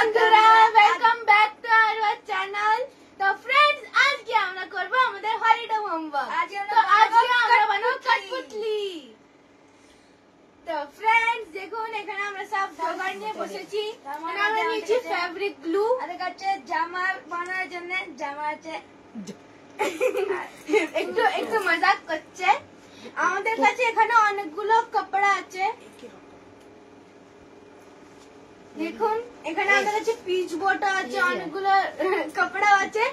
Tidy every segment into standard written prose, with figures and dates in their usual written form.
বন্ধুরা, welcome back to our channel. তো friends, আজকে আমরা করব আমাদের হলিডে হোমওয়ার্ক। তো আজকে আমরা বানাবো কাঠপুতলি। তো फ्रेंड्स, দেখুন এখানে আমরা সব জোগাড় নিয়ে বসেছি। আমরা নিয়েছি ফেব্রিক গ্লু, আর কাছে জামা বানানোর জন্য জামা আছে। একটু মজাক করছে। আমাদের কাছে এখানে অনেকগুলো কাপড় আছে। দেখুন এখানে আমাদের কাছে পিচ বোর্ড আছে, অনেকগুলো কাপড় আছে,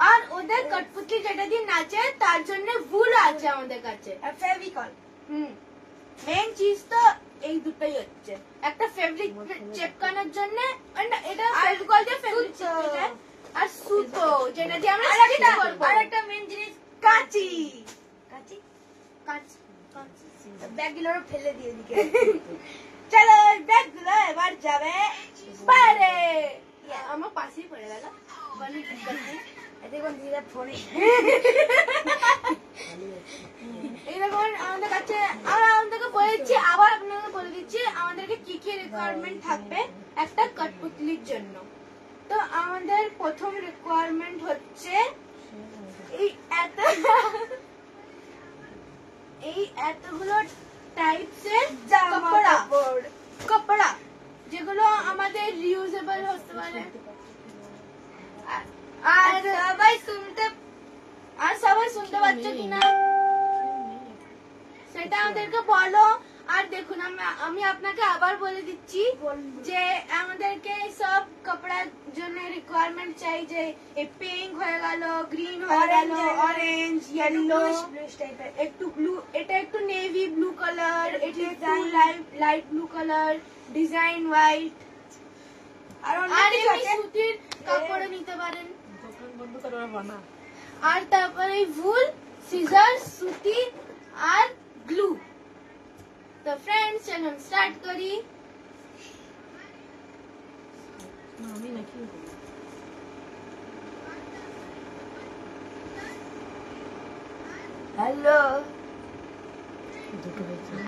আর ওদের কঠপুতলি যেটা দিয়ে নাচে তার জন্য ভুল আছে আমাদের কাছে, ফেভিকল। মেন চিজ তো এই দুটোই হচ্ছে। একটা ফেব্রিক চেপকানোর জন্য, এটা ফেভিকল দিয়ে ফেব্রিক চিপকে যায়, আর সুতো যেটা দিয়ে আমরা স্টিচ করব। আর একটা মেন জিনিস কাঁচি। কাঁচি কাঁচি ব্যাগগুলো ফেলে দিয়ে দিকে। চলো ব্যাগগুলো এবার যাবে বাইরে। আমার পাশেই পড়ে গেল। দেখুন দিদা ফোনে এইরকম আমাদের কাছে, আমরা আমাদেরকে বলেছি, আবার আপনাকে বলে দিচ্ছি আমাদেরকে কি কি রিকোয়ারমেন্ট থাকবে একটা কঠপুতলির জন্য। তো আমাদের প্রথম রিকোয়ারমেন্ট হচ্ছে এই এতগুলো টাইপসের কাপড়া যেগুলো আমাদের রিউজেবল হতে পারে, আর সবাই শুনতে পাচ্ছ কিনা সেটা আমাদেরকে বলো। আর দেখুন আমি আপনাকে আবার বলে দিচ্ছি যে আমাদেরকে সব কাপড়ার জন্য রিকোয়ারমেন্ট চাই, যে পিঙ্ক হয়ে গেল, গ্রিন হয়ে গেল, অরেঞ্জ, ইয়েলো, একটু ব্লু, এটা একটু নেভি ব্লু কালার, এটা একটু light blue colour, design white, আর সুতির কাপড় নিতে পারেন। আর তারপরে ভুল, সিজার, সুতি আর গ্লু। তো फ्रेंड्स, चलो हम स्टार्ट करी। হ্যালো।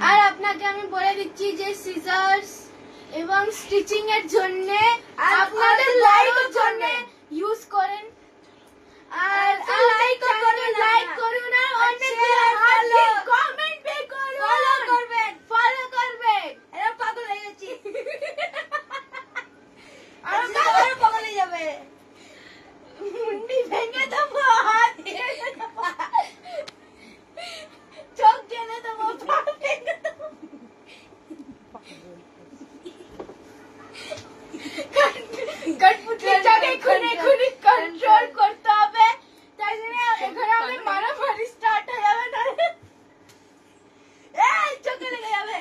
আর আপনাকে আমি বলে দিচ্ছি যে সিজার্স এবং স্টিচিং এর জন্য আপনাদের লাইকের জন্য ইউজ করেন। আর লাইক করুন, আর অনেকগুলো কমেন্ট পে করুন, ফলো করবেন। এরা পাগল হয়ে গেছি। আর পাগল হয়ে যাবে। মুন্ডি ভেঙে দেবো, হাত চোখ টেনে দেবো, পা ভেঙে দেবো। কঠপুতলিটাকে খুনে কন্ট্রোল করতে হবে, তাই জন্য এখানে আমাদের মারামারি স্টার্ট হয়ে যাবে, না চোখে লেগে যাবে।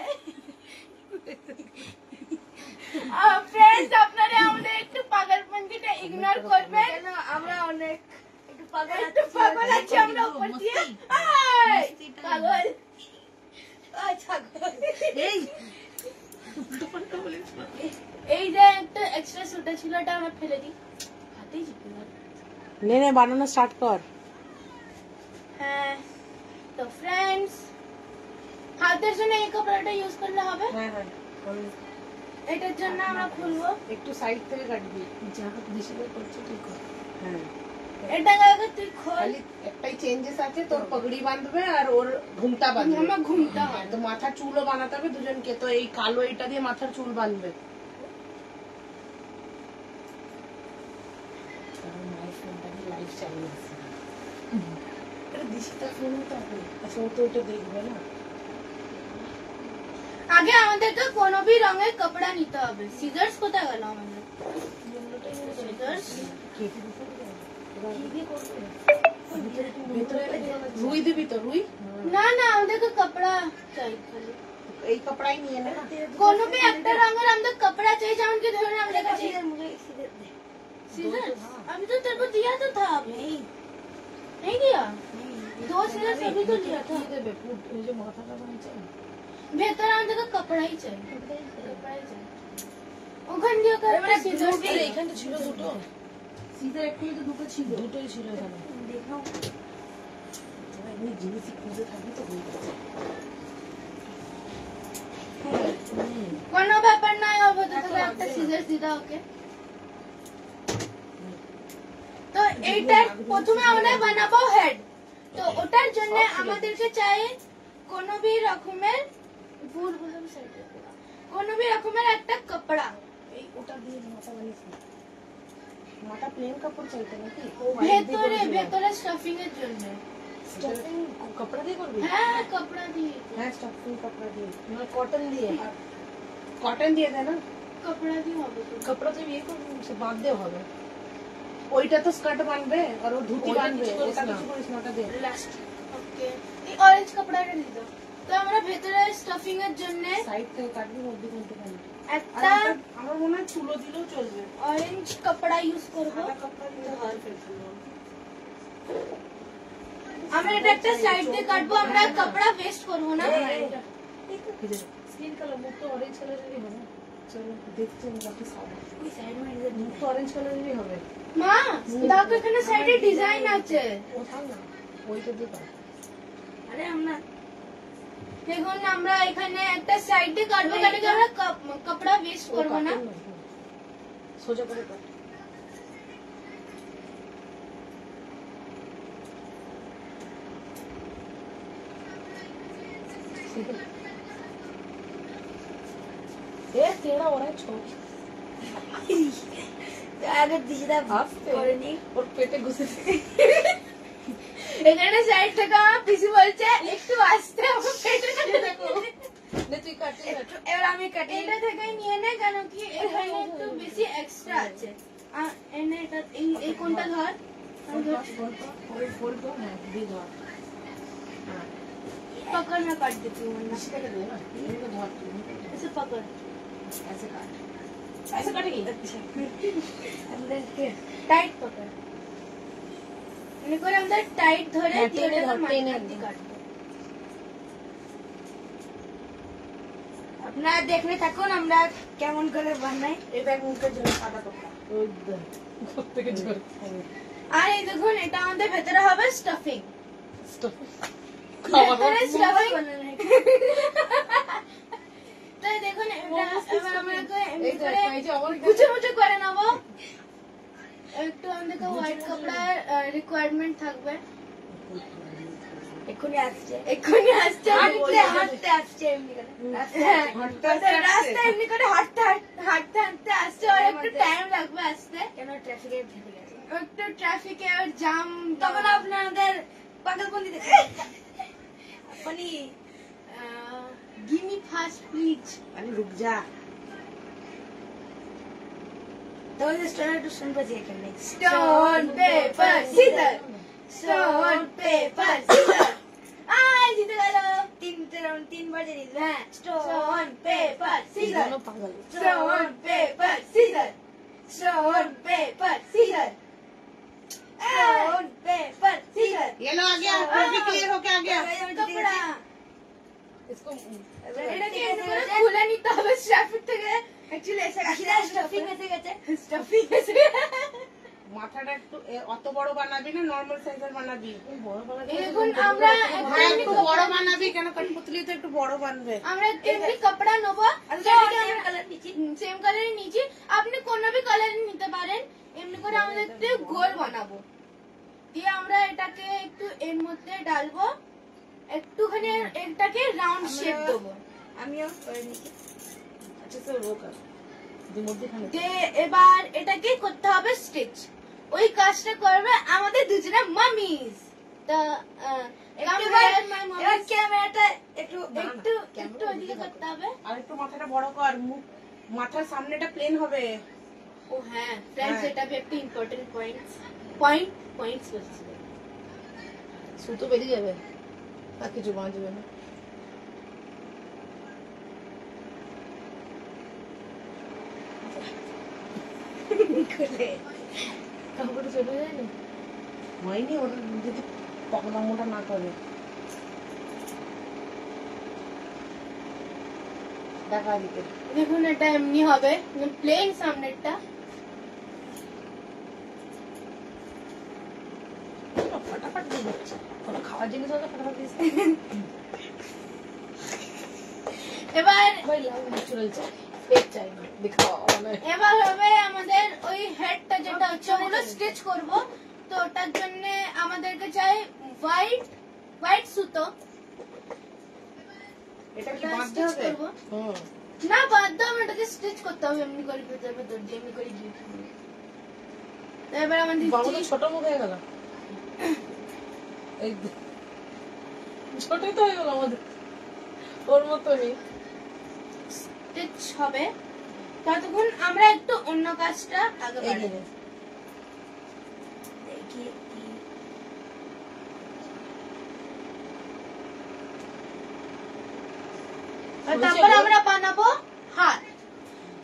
ফ্রেন্ডস, আপনারা আমাদের একটু পাগলপন্থীটা ইগনোর করবেন। আমরা অনেক একটু পাগল আছি আমরা উপর দিয়ে। পাগল এই যে একটা এক্সট্রা সুটা ছিল, ওটা আমরা ফেলে দিই, হাতেই চিপে গেল। নে বানানো স্টার্ট কর। হ্যাঁ, তো फ्रेंड्स, হাতের জন্য এই কাপড়টা ইউজ করলে হবে। হ্যাঁ, এটার জন্য আমরা খুলবো, একটু সাইড থেকে কাটবি, যা বেশি করে করছিস তুই কর। হ্যাঁ, এটা আগে তুই খোল। খালি একটাই চেঞ্জেস আছে, তোর পগড়ি বাঁধবে আর ওর ঘুমটা বাঁধবে। আমার ঘুমটা হয়, তো মাথার চুলও বানাতে হবে দুজনকে। তো এই কালো এটা দিয়ে মাথার চুল বাঁধবে। মায়ের ফোনটা দিয়ে লাইভ চালিয়ে আছে। দিশিটা ফোন তো আচ্ছা, ও তো ওটা দেখবে না। আগে আমাদেরকে কোনো भी রঙের কাপড়া নিতে হবে। সিজার্স কোথায় গেল আমাদের? সিজার্স রুই দিবি তো? রুই না, আমাদেরকে কাপড়া চাই খালি। এই কাপড়াই নিয়ে নে। কোনো भी একটা রঙের আমাদের कपड़ा चाहिए, যেমন कि ধরুন আমাদের কাছে सीजर्स, अभी तो तेरे को दिया तो था, नहीं दिया? दो सीजर्स अभी तो लिया था। जो माथा बांधছে ভেতরে আমাদেরকে कपड़ाই চাই, कपड़ाই চাই। ওখান দিয়ে একটা সিজার্স এখানে ছিল দুটো সিজার, একটাই তো দুটো ছিল, দুটোই ছিল এখানে। দেখাও, আমি জিনিস খুঁজে থাকি তো হয়ে যাচ্ছে। কোনো ব্যাপার নয়, হবে তো একটা সিজার্স দিতে ওকে। তো এইটার প্রথমে আমরা বানাবো হেড। তো ওটার জন্য আমাদেরকে চাই কোনো भी রকমের একটা কাপড়া। এই ওটা দিয়ে মাথা বানিয়েছি, মাথা প্লেন কাপড় চাইতে নাকি? ভেতরে স্টাফিং এর জন্য। স্টাফিং কাপড় দিয়ে করবি? হ্যাঁ কাপড়া দিয়ে। হ্যাঁ স্টাফিং কাপড় দিয়ে, মানে কটন দিয়ে। কটন দিয়ে দেয় না, কাপড়া দিয়ে হবে তো। কাপড় দিয়ে ইয়ে করবি, সে বাঁধ দেওয়া হবে। ওইটা তো স্কার্ট বানবে আর ও ধুতি বানবে, ওটা কিছু করিস না, ওটা দিয়ে লাস্ট। ওকে, এই অরেঞ্জ কাপড়াটা দিয়ে দাও। তো আমরা ভেতরে স্টাফিং এর জন্য সাইড থেকে কাটবি, মধ্যে কোনটা কাটবি। একটা আমার মনে হয় চুলো দিলেও চলবে। অরেঞ্জ কাপড়া ইউজ করব। সাদা কাপড় দিলে হয় ফেলছিল। আমরা এটা একটা সাইড দিয়ে কাটবো, আমরা কাপড়া ওয়েস্ট করব না। স্কিন কালার, মুখ তো অরেঞ্জ কালারেরই হবে। চলো দেখতে বাকি সাদা। ওই সাইড में মুখ তো অরেঞ্জ কালারেরই হবে। মা দেখো এখানে সাইডে ডিজাইন আছে। ও থাক না, ওইটা দিয়ে কাট। अरे আমরা দেখুন আমরা এখানে একটা সাইড দিয়ে কাটবো, কারণ কি আমরা কাপড়া ওয়েস্ট করব না। সোজা করে কাট। ए तेरा हो रहा है छोड़। अगर दिशा আস্তে। করেনি ওর পেটে ঘুষে এখানে সাইড থেকে আমার পিসি বলছে একটু আস্তে, আমার পেটে ঢুকে দেখো। নে তুই কাটে এবার আমি কাটি এটা থেকে নিয়ে নে, কেন কি এখানে একটু বেশি এক্সট্রা আছে। এনে এটা এই কোনটা ধর, আমি ধরছি। फोल्ड कर ना दे दो। हां पकड़ मैं काट देती हूँ वरना। इसी तरह दे ना, इनको धर तू ऐसे पकड़, ऐसे काट, ऐसे काटेगी। अंदर के टाइट पकड़। এনে করে আমরা টাইট ধরে হ্যাঁ, দিয়ে টেনে ধর, টেনে মাঝখান দিয়ে একদম। কাটবো। আপনারা দেখতে থাকুন আমরা কেমন করে বানাই। এটা মুখের জন্য সাদা কাপড় ওই ঘর থেকে ঝর হবে আর এই দেখুন এটা আমাদের ভেতরে হবে স্টাফিং। স্টপ ভেতরে স্টাফিং। বানাই তো এই দেখুন এটা এবার আমরা এমনি এই যে করে এই যে আমার মুছে মুছে করে নেবো। একটু আমাদেরকে হোয়াইট কাপড়ার রিকোয়ারমেন্ট থাকবে। এক্ষুনি আসছে এক্ষুনি আসছে। হাঁটতে হাঁটতে আসছে এমনি করে হ্যাঁ, হাঁটতে রাস্তা এমনি করে হাঁটতে হাঁটতে আসছে, আর একটু টাইম লাগবে আসতে। কেন ট্রাফিকে ফেলে গেছে একটু ট্রাফিকে জাম। তখন আপনাদের পাগলপন্থী দেখে আপনি गिव मी फास्ट प्लीज। अरे रुक जा তখন স্টোন টু স্টোন বাজে এখানে stone paper scissor, stone paper scissor. আয় জিতে গেল। তিনটে রাউন্ড তিনবার দিয়ে দিল হ্যাঁ, স্টোন পেপার সিজার, दोनों पागल stone paper scissor, stone paper scissor, stone paper scissor. ये लो आ गया, ट्रैफिक क्लियर होके आ गया। कपड़ा इसको এটাকে এমনি করে খুলে নিতে হবে ট্রাফিক থেকে। অ্যাকচুয়ালি এসে সিধা স্টাফিং এসে গেছে স্টাফিং এসে মাথাটা একটু অত বড় বানাবি না, নরমাল সাইজের বানাবি? বড় বানাবি। এখন আমরা হ্যাঁ একটু বড় বানাবি, কেন কঠপুতলি তো একটু বড় বানবে। আমরা এমনি কাপড়া নেবো, সেম কালার নিচে সেম কালারের নিচে আপনি কোনো भी কালারের নিতে পারেন। এমনি করে আমাদের একটু গোল বানাবো, দিয়ে আমরা এটাকে একটু এর মধ্যে ডালবো, একটুখানি এটাকে রাউন্ড শেপ দেবো। আমিও করে নিচ্ছি আচ্ছা স্যার वो कर যে মধ্যখানে দিয়ে এবার এটাকে করতে হবে স্টিচ। ওই কাজটা করবে আমাদের দুজনে মামিজ। তো এবার ক্যামেরাটা একটু একটু একটু ওইদিকে করতে হবে। আর একটু মাথাটা বড় কর, মুখ মাথার সামনেটা প্লেন হবে। ও হ্যাঁ ফ্রেন্ডস, হ্যাঁ। এটা একটা ইম্পর্টেন্ট পয়েন্টস বলছি। সুতো বেরিয়ে যাবে আর কিছু বাঁচবে না। কাপড় চলে যায় না। হয়নি, ওটা যদি পকড়া মোটা না করে। দেখা দিকে দেখুন এটা এমনি হবে, প্লেন সামনেরটা। ফটাফট দিয়ে দিচ্ছে, কোনো খাওয়ার জিনিস হলে ফটাফট দিয়ে এবার ভাই লাভ ন্যাচুরাল চাই, ফেক চাই না, দেখাও মানে এবার হবে আমাদের ওই ওই হেডটা যেটা হচ্ছে ওগুলো স্টিচ করব। তো ওটার জন্য আমাদেরকে চাই হোয়াইট সুতো। এটা কি এটা বাঁধতে stitch হবে? করবো। হুম। না বাদ দাও, এটাকে স্টিচ করতে হবে এমনি করে ভেতর ভেতর দিয়ে এমনি করে গিয়ে। তো এবার আমাদের বাবু তো ছোট মুখ হয়ে গেল। এই ছোটই তো হয়ে গেল আমাদের, ওর মতনই। স্টিচ হবে। ততক্ষণ আমরা একটু অন্য কাজটা আগে এই বাড়াই। যে দেখি কি আর তারপর আমরা বানাবো হাত।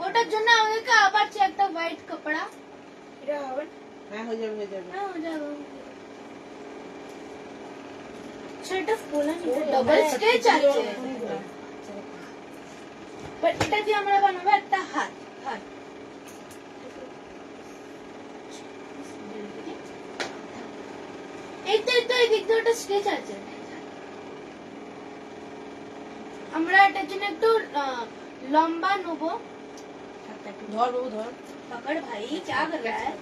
ওটার জন্য আমাদেরকে আবার চাই একটা হোয়াইট কাপড়া। এটা হবে। হ্যাঁ হয়ে যাবে হয়ে যাবে। হ্যাঁ, हो जाएगा। সেটা ফুলা নিতে ডবল স্টিচ আছে। বাট এটা দিয়ে আমরা বানাবো একটা হাত। এই তো এই দিক দিয়ে একটা স্টিচ আছে। আমরা এটার জন্য একটু লম্বা নেবো। ধর বাবু ধর। पकड़ भाई क्या कर रहा है?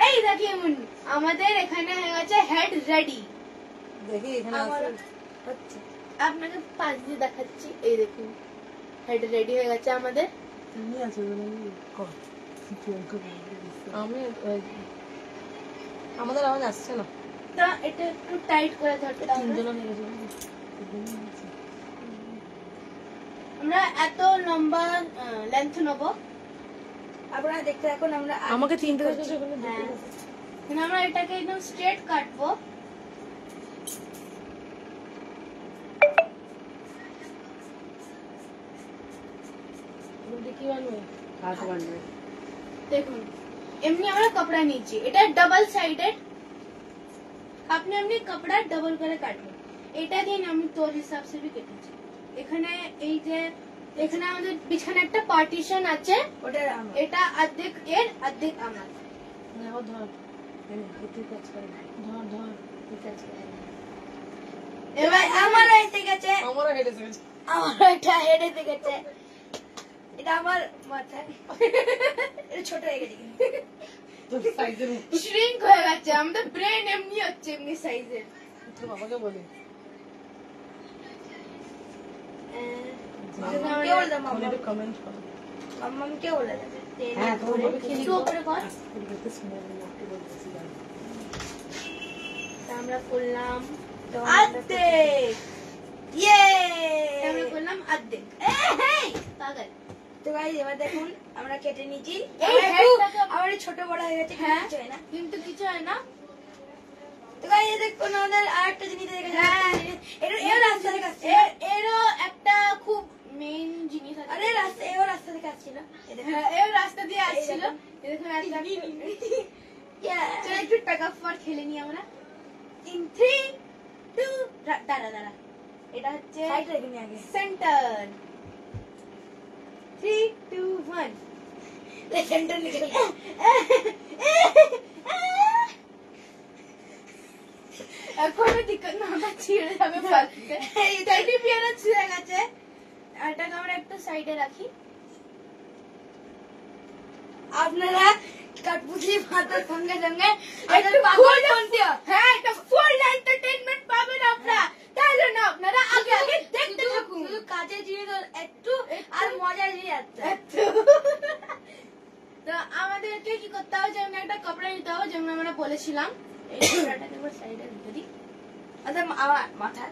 এই দেখি আমাদের এখানে হয়ে গেছে হেড রেডি। দেখি এখানে আছে। আচ্ছা আপনাকে পাশ দিয়ে দেখাচ্ছি, এই দেখুন হেড রেডি হয়ে গেছে আমাদের। তুমি আছো আমি আমাদের আওয়াজ আসছে না। তা এটা একটু টাইট করে ধরতে হবে। তিনজন হয়ে গেছে। আমরা এত লম্বা লেন্থ নেবো। আপনারা দেখতে এখন আমরা আমাকে তিনটে দেখেছো হ্যাঁ, মানে আমরা এটাকে একদম স্ট্রেট কাটবো। কি বানবে? হাত বানবে। দেখুন এমনি আমরা কাপড়া নিয়েছি, এটা ডাবল সাইডেড। আপনি এমনি কাপড়া ডাবল করে কাটবেন। এটা দিন আমি তোর হিসাব সে भी কেটেছি। এখানে এই যে এখানে আমাদের পিছনে একটা পার্টিশন আছে, ওটা আমার। এটা অর্ধেক এর অর্ধেক আমার। ধর ধর তুই কাজ কর। ধর ধর তুই কাজ কর। এবার আমার এসে গেছে, আমারও হেডে গেছে। আমার এটা হেড এসে গেছে। এটা আমার মাথায় এটা ছোট হয়ে গেছে কিন্তু। তোর সাইজের শ্রিঙ্ক হয়ে গেছে, আমাদের ব্রেন এমনি হচ্ছে এমনি সাইজের। তোর বাবাকে বলি। কে বলে দাও মাম্মা? একটু কমেন্ট করো। মাম্মা কে বলে দেবে? হ্যাঁ তোমার বাবা কি একটু উপরে কর। লিখতে শুনে একটু বলতেছি। তা আমরা করলাম অর্ধেক। ইয়ে আমরা করলাম অর্ধেক। এই পাগল। তো গাইস এবার দেখুন আমরা কেটে নিয়েছি। এই হেডটাকে আমার ছোট বড় হয়ে গেছে, হ্যাঁ কিছু হয় না। কিন্তু কিছু হয় না। তো গাইস দেখুন আমাদের আরেকটা জিনিস দেখে হ্যাঁ। এর রাস্তা থেকে আসছে। এরও একটা খুব মেইন জিনিস আছে। আরে রাস্তা রাস্তা থেকে আসছিল। এই দেখুন। হ্যাঁ, এর রাস্তা দিয়ে আসছিল। এই দেখুন চলো একটু টাকা ফর খেলে নি আমরা। ইন 3 2 দাঁড়া এটা হচ্ছে সাইড রেখে নি আগে। সেন্টার। 3 2 1 সেন্টার নিকল। এখনো দিক্কত না আমার ছিঁড়ে যাবে ফালতে। এই টেডি বিয়ারও ছিঁড়ে গেছে। এটাকে আমরা একটু সাইডে রাখি। আপনারা কাঠপুতলি ভাতার সঙ্গে সঙ্গে একটু পাগল full- শুনতে হয়। হ্যাঁ, এটা ফুল এন্টারটেইনমেন্ট পাবেন আপনারা। তাই জন্য আপনারা আগে আগে দেখতে থাকুন। শুধু কাজের জিনিস একটু আর মজার জিনিস আছে। তো আমাদেরকে কি করতে হবে, যেমন একটা কাপড়া নিতে হবে, যেমন আমরা বলেছিলাম। এই কাপড়াটাকে এবার সাইডে রেখে দিই। আচ্ছা আমার মাথা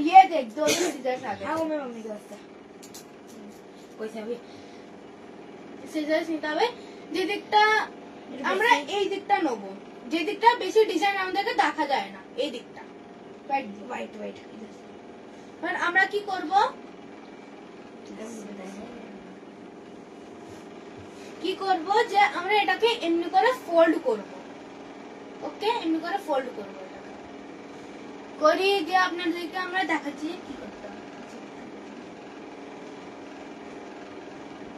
ये देख दोनों सीजर्स आ হ্যাঁ गए। ও মে মাম্মি কে রাস্তা वैसे अभी सीजर्स নিতে হবে। যে দিকটা আমরা এই দিকটা নেব, যে দিকটা বেশি ডিজাইন আমাদেরকে দেখা যায় না, এই দিকটা হোয়াইট হোয়াইট এবার আমরা কি করব, যে আমরা এটাকে এমনি করে ফোল্ড করব। ওকে, এমনি করে ফোল্ড করব। এটাকে করি দিয়ে আপনাদেরকে আমরা দেখাচ্ছি যে কি করতে হবে।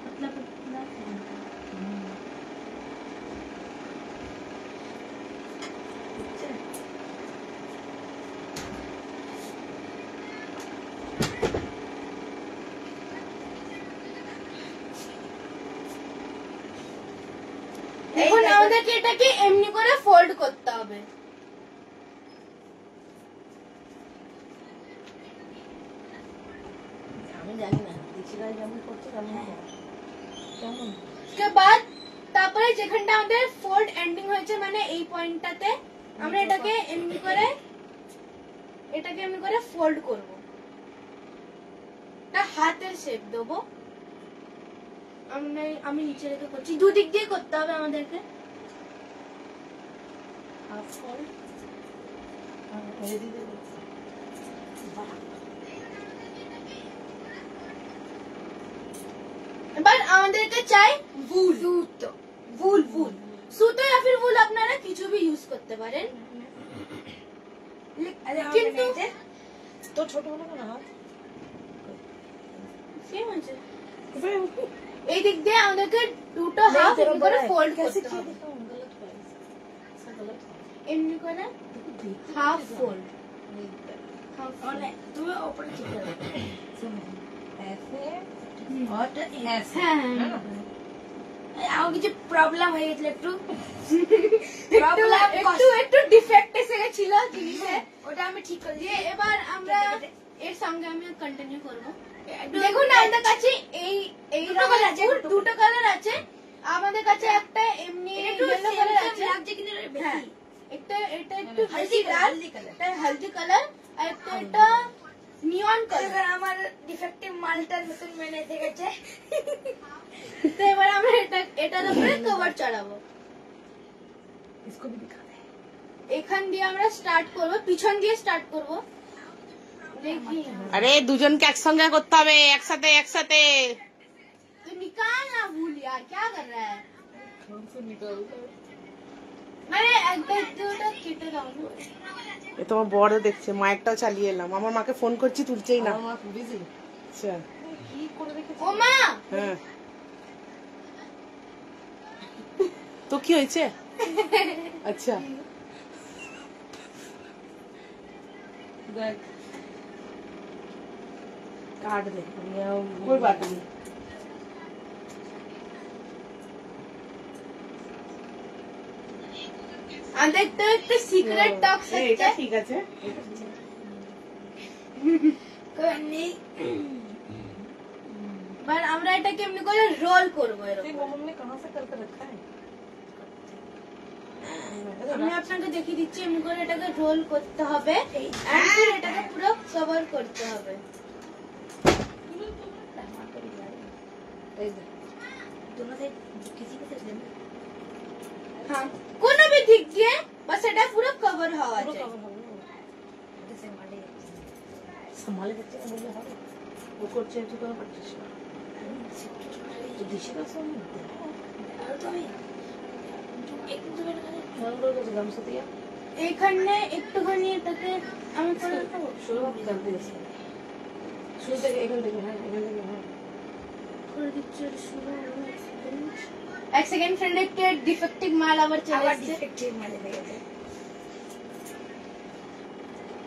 পাতলা পাতলা আমাদেরকে এটাকে এমনি করে ফোল্ড করতে হবে। আমি জানি না, দিশিরা যেমন করছে তেমন কেমন उसके बाद তারপরে যেখানটা আমাদের ফোল্ড এন্ডিং হয়েছে মানে এই পয়েন্টটাতে আমরা এটাকে এমনি করে ফোল্ড করব। এটা হাতের শেপ দেবো। আমি নিচে রেখে করছি, দুদিক দিয়ে করতে হবে আমাদেরকে। হাফ ফোল্ড মেরে দিতে বাহ এবার আমাদেরকে চাই वूल। সুতো या फिर वूल আপনারা কিছু भी ইউজ করতে পারেন, কিন্তু তো ছোট হলো না হাত সেম আছে। এই দিক দিয়ে আমাদেরকে দুটো হাফ এমনি করে ফোল্ড করতে হবে, এমনি করে হাফ ফোল্ড। তুমি ওপরে ঠিক করো। ऐसे और ऐसे হ্যাঁ আমার কিছু প্রবলেম হয়ে গেছিল একটু একটু ডিফেক্ট এসে গেছিল জিনিসে, ওটা আমি ঠিক করে দিয়ে এবার আমরা এর সঙ্গে আমি কন্টিনিউ করব। দেখুন আমাদের কাছে এই রকম আছে, দুটো কালার আছে আমাদের কাছে, একটা এমনি একটু ইয়েলো কালার আছে, লাগছে কিন্তু হ্যাঁ এটা একটু হলদি লাল, কালার। এটা হলদি কালার, আর একটা এটা নিয়ন কালার। এবার আমার ডিফেক্টিভ মালটা নতুন মেনে এসে গেছে। তো এবার আমরা এটার উপরে কভার চড়াবো। इसको भी दिखा दे এখান দিয়ে আমরা স্টার্ট করব, পিছন দিয়ে স্টার্ট করব। দেখি আরে দুজনকে একসঙ্গে করতে হবে, একসাথে একসাথে। तो निकाल ना भूल यार, क्या कर रहा है? মানে দুটো কেটে দাও না। এ তোমার বড় দেখছে, মায়েরটাও চালিয়ে এলাম। আমার মাকে ফোন করছি, তুলছেই না। আমার মা খুব বিজি আচ্ছা কি করে রেখেছে ও মা হ্যাঁ, তো কি হয়েছে? আচ্ছা দেখ काट दे कोई बात नहीं। আমাদের তো একটা সিক্রেট টক্স এটা আছে। ঠিক আছে। এবার আমরা এটাকে এমনি করে রোল করবো तेरी এরকম। मम्मी ने कहाँ से करके रखा है আমি আপনাকে দেখিয়ে দিচ্ছি, এমনি করে এটাকে রোল করতে হবে, আর फिर এটাকে পুরো কভার করতে হবে। दोनों साइड किसी के साथ देना হ্যাঁ কোনো भी দিক দিয়ে বাস এটা পুরো কভার হওয়া पूरा যায়। cover हो गया। जैसे माले संभाले बच्चे का बोले হবে वो করছে তুই কেন পারছিস না তো দিশি का सो नहीं और तो भी एक तो मैंने कहा हम लोग तो गामছা দিয়া এখানে একটুখানি এটাকে আমি করে দেবো। শুরু করতে দিয়েছি শুরু থেকে এখান থেকে হ্যাঁ এখান থেকে হ্যাঁ করে দিচ্ছি আর শুরু হলো। এক সেকেন্ড ফ্রেন্ড, একটা ডিফেক্টিভ মাল আবার চলে আবার আসছে। ডিফেক্টিভ মালে হয়ে গেছে।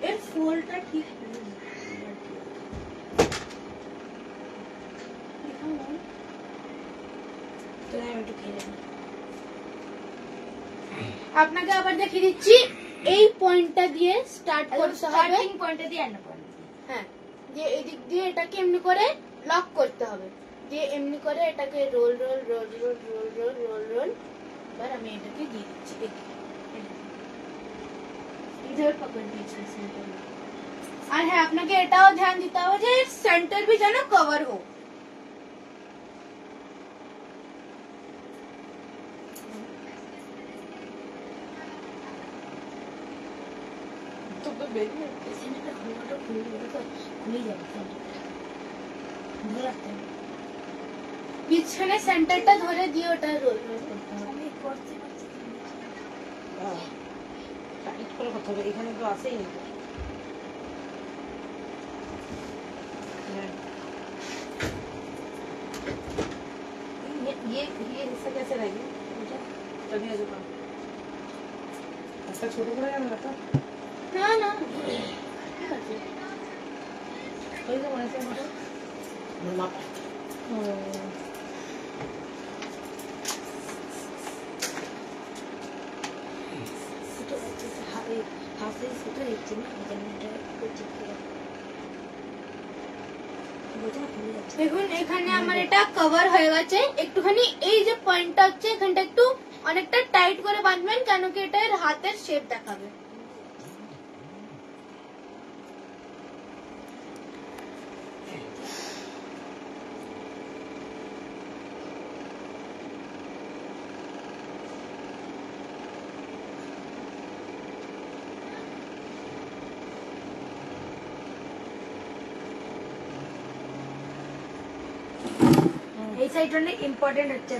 এর ফোল্ডটা ঠিক নেই। তো আমি একটু খেয়ে নেব। আপনাকে আবার দেখিয়ে দিচ্ছি, এই পয়েন্টটা দিয়ে স্টার্ট করতে হবে। স্টার্টিং পয়েন্টে দিয়ে এন্ড পয়েন্ট হ্যাঁ, দিয়ে এদিক দিয়ে এটাকে এমনি করে লক করতে হবে, দিয়ে এমনি করে এটাকে roll roll roll roll roll roll roll roll. এবার আমি এটাকে দিয়ে দিচ্ছি, इधर पकड़ दीजिए सेंटर में। और है আপনাকে এটাও ধ্যান দিতে হবে যে সেন্টার भी যেন কভার हो। তো বেরিয়ে সেন্টারটা খুলটা খুলে দিলে তো খুলেই যাবে সেন্টারটা খুলে রাখতে হবে। পিছনে সেন্টারটা ধরে দিয়ে ওটা রোল রোল করতে হবে। আমি করতে পারছি টাইট করে করতে হবে এখানে তো আসেই না ये हिस्सा कैसे रहेगी तभी आ जाओ একটা ছোট করে যাবে না তো? না না ঠিক আছে। ওই যে মনে হচ্ছে আমার মা যাচ্ছে না এটা ঠিক করে বোঝা ভুলে যাচ্ছে দেখুন এখানে আমার এটা কভার হয়ে গেছে। একটুখানি এই যে পয়েন্টটা হচ্ছে এখানটা একটু অনেকটা টাইট করে বাঁধবেন, কেন কি এটা এর হাতের শেপ দেখাবে। এই সাইডটা অনেক ইম্পর্টেন্ট হচ্ছে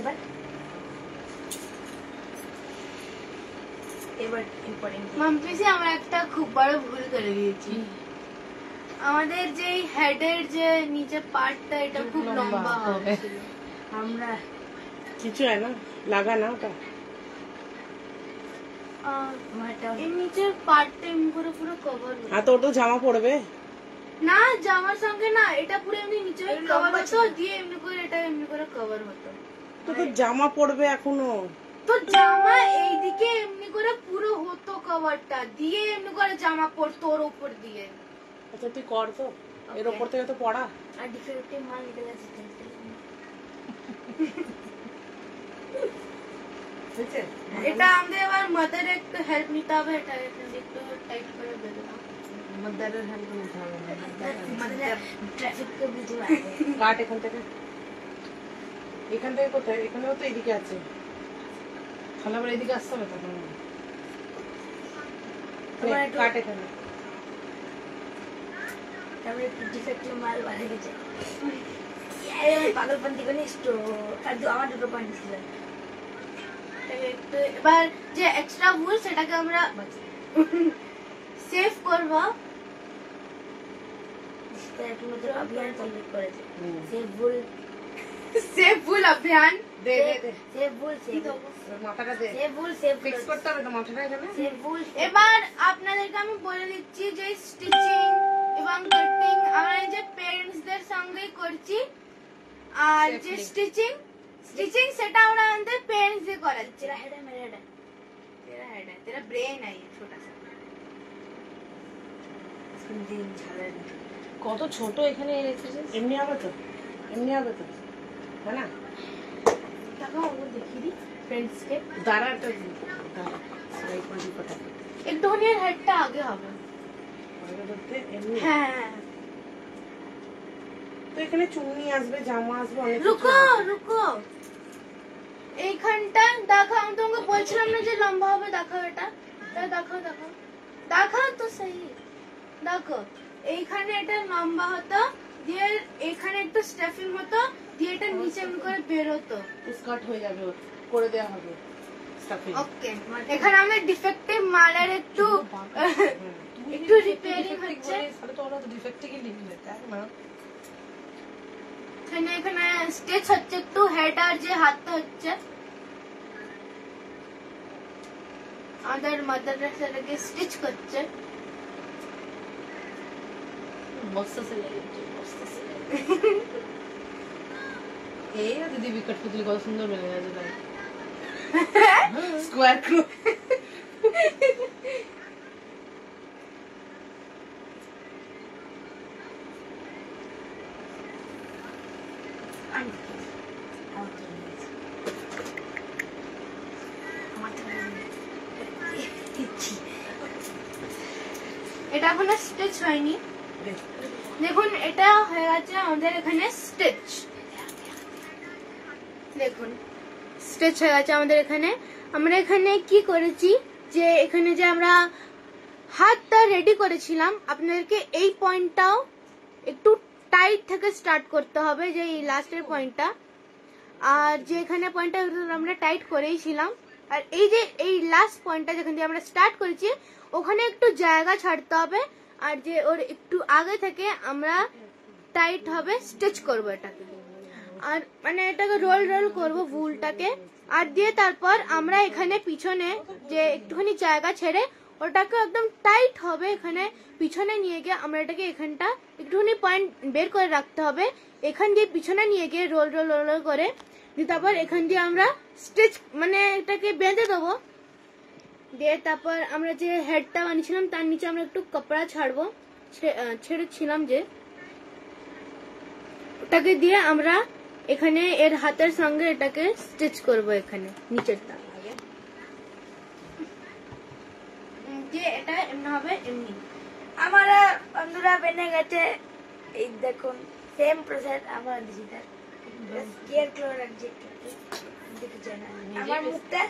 এবার ইম্পর্টেন্ট মাম্পিসি আমরা একটা খুব বড় ভুল করে দিয়েছি। আমাদের যে হেডের যে নিচে পার্টটা এটা খুব লম্বা হয়েছিল। আমরা কিছু হয় না, লাগা না ওটা। আমারটা এই নিচের পার্টটা এমনি করে পুরো কভার হতো। আর তোর তো জামা পড়বে। না জামার সঙ্গে না, এটা পুরো এমনি নিচে এর কভার লম্বা হতো, ছিল। দিয়ে এমনি করে এটা এমনি করে কভার হতো। তো তোর জামা পড়বে এখনো। তো জামা এইদিকে এমনি করে পুরো হতো কভারটা, দিয়ে এমনি করে জামা পরতো ওর উপর দিয়ে। আচ্ছা তুই কর তো, এর ওপর থেকে তো পড়া। আর ডিফেক্টিভ মাল নিতে যাচ্ছি এটা আমাদের এবার মাদার একটু হেল্প নিতে হবে, এটা এখানে একটু টাইট করে বেরোলাম। মদ্দারের হেল্প নিতে হবে ট্রাফিক কে বুঝে কাট এখান থেকে। এখান থেকে কোথায়? এখানেও তো এদিকে আছে। তাহলে আবার এদিকে আসতে হবে তখন। তোমার একটু- কাট এখানে। তারপরে একটু ডিফেক্টিভ মাল বাড়ে গেছে পাগলপন্থী করে আর আমার দুটো পয়েন্ট ছিল এটাকে একটু এবার যে এক্সট্রা ভুল সেটাকে আমরা সেভ করবো। একটু নতুন অভিযান চালু করেছে সে ভুল সেভ ভুল অভিযান। দে দে দে, সে ভুল সে মাথাটা দে। সে ভুল সে ফিক্স করতে হবে তো মাথাটা এখানে। সে ভুল এবার আপনাদেরকে আমি বলে দিচ্ছি যে স্টিচিং এবং কাটিং আমরা এই যে পেরেন্টস দের সঙ্গে করছি, আর যে Safely. स्टिचिंग সেটা আমরা আমাদের পেরেন্টস দিয়ে করাচ্ছি। तेरा हेड है मेरा हेड है तेरा हेड है, तेरा ब्रेन है ये छोटा सा। इसमें दिन झाला কত ছোট এখানে রেখেছিস। এমনি হবে তো, এমনি হবে তো, হ্যাঁ না? দেখো ওগুলো দেখিয়ে দিই ফ্রেন্ডস কে। দাঁড়া একটা দাঁড়া, সেলাই করে দিই কথা। একটুখানি এর হেডটা আগে হবে। পয়লা ধরতে এমনি। হ্যাঁ তো এখানে চুন্নি আসবে, জামা আসবে, অনেক কিছু রুকো আসবে। রুকো, এইখানটা দেখাও। আমি তোমাকে বলছিলাম না যে লম্বা হবে, দেখাও এটা। দেখাও দেখাও দেখাও তো সেই দেখো, এইখানে এটা লম্বা হতো, দিয়ে এখানে একটু স্টাফিং হতো, দিয়ে এটা নিচে এমনি করে বেরোতো। স্কার্ট হয়ে যাবে, ওর করে দেওয়া হবে স্টাফিং। ওকে, এখানে আমাদের ডিফেক্টিভ মালের একটু একটু রিপেয়ারিং হচ্ছে। তাহলে তো ওরা তো ডিফেক্টই লিখলে তাই না। এখানে এখানে স্টিচ হচ্ছে একটু, হেড আর যে হাতটা হচ্ছে আমাদের মাদার সেটাকে স্টিচ করছে। মস্ত সে লেগেছে, মস্ত সে এই দিদি বিকট পুতলি কত সুন্দর বেড়ে গেছে তাই স্কোয়ার ক্রু। এটা এখনো স্টিচ হয়নি। দেখুন এটা হয়ে গেছে আমাদের এখানে স্টিচ। দেখুন স্টিচ হয়ে গেছে আমাদের এখানে। আমরা এখানে কি করেছি যে এখানে যে আমরা হাতটা রেডি করেছিলাম, আপনাদেরকে এই পয়েন্টটাও একটু টাইট থেকে স্টার্ট করতে হবে, যে এই লাস্টের পয়েন্টটা। আর যে এখানে পয়েন্টটা আমরা টাইট করেই ছিলাম, আর এই যে এই লাস্ট পয়েন্টটা যেখান দিয়ে আমরা স্টার্ট করেছি ওখানে একটু জায়গা ছাড়তে হবে, আর যে ওর একটু আগে থেকে আমরা টাইট হবে স্টিচ করব এটাকে। আর মানে এটাকে রোল রোল করব ভুলটাকে, আর দিয়ে তারপর আমরা এখানে পিছনে যে একটুখানি জায়গা ছেড়ে ওটাকে একদম টাইট হবে এখানে পিছনে নিয়ে গিয়ে আমরা এটাকে এখানটা একটুখানি পয়েন্ট বের করে রাখতে হবে, এখান দিয়ে পিছনে নিয়ে গিয়ে রোল রোল রোল রোল করে দিয়ে তারপর এখান দিয়ে আমরা স্টিচ মানে এটাকে বেঁধে দেবো। দিয়ে তারপর আমরা যে হেডটা বানিয়েছিলাম তার নিচে আমরা একটু কাপড়া ছাড়বো, ছেড়েছিলাম যে, ওটাকে দিয়ে আমরা এখানে এর হাতের সঙ্গে এটাকে স্টিচ করব এখানে নিচেরটা দিয়ে এটা এমনি হবে এমনি। हमारा बंधुरा बने गए এই দেখুন সেম প্রসেস আমার দিদা স্কেয়ার ক্লোর অবজেক্ট দেখে জানা আমার মুখটা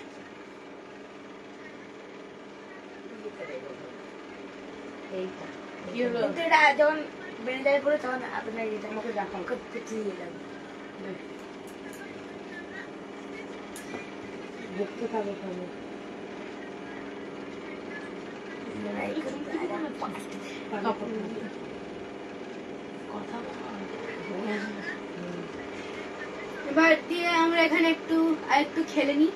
এইটা কি হলো? কিন্তু এটা যখন বেনে যায় পরে তখন আপনার এটা আমাকে দেখাও। খুব কিছু লাগে দেখতে পাবে কেমন কথা এবার দিয়ে আমরা এখানে একটু আর একটু খেলে নিই।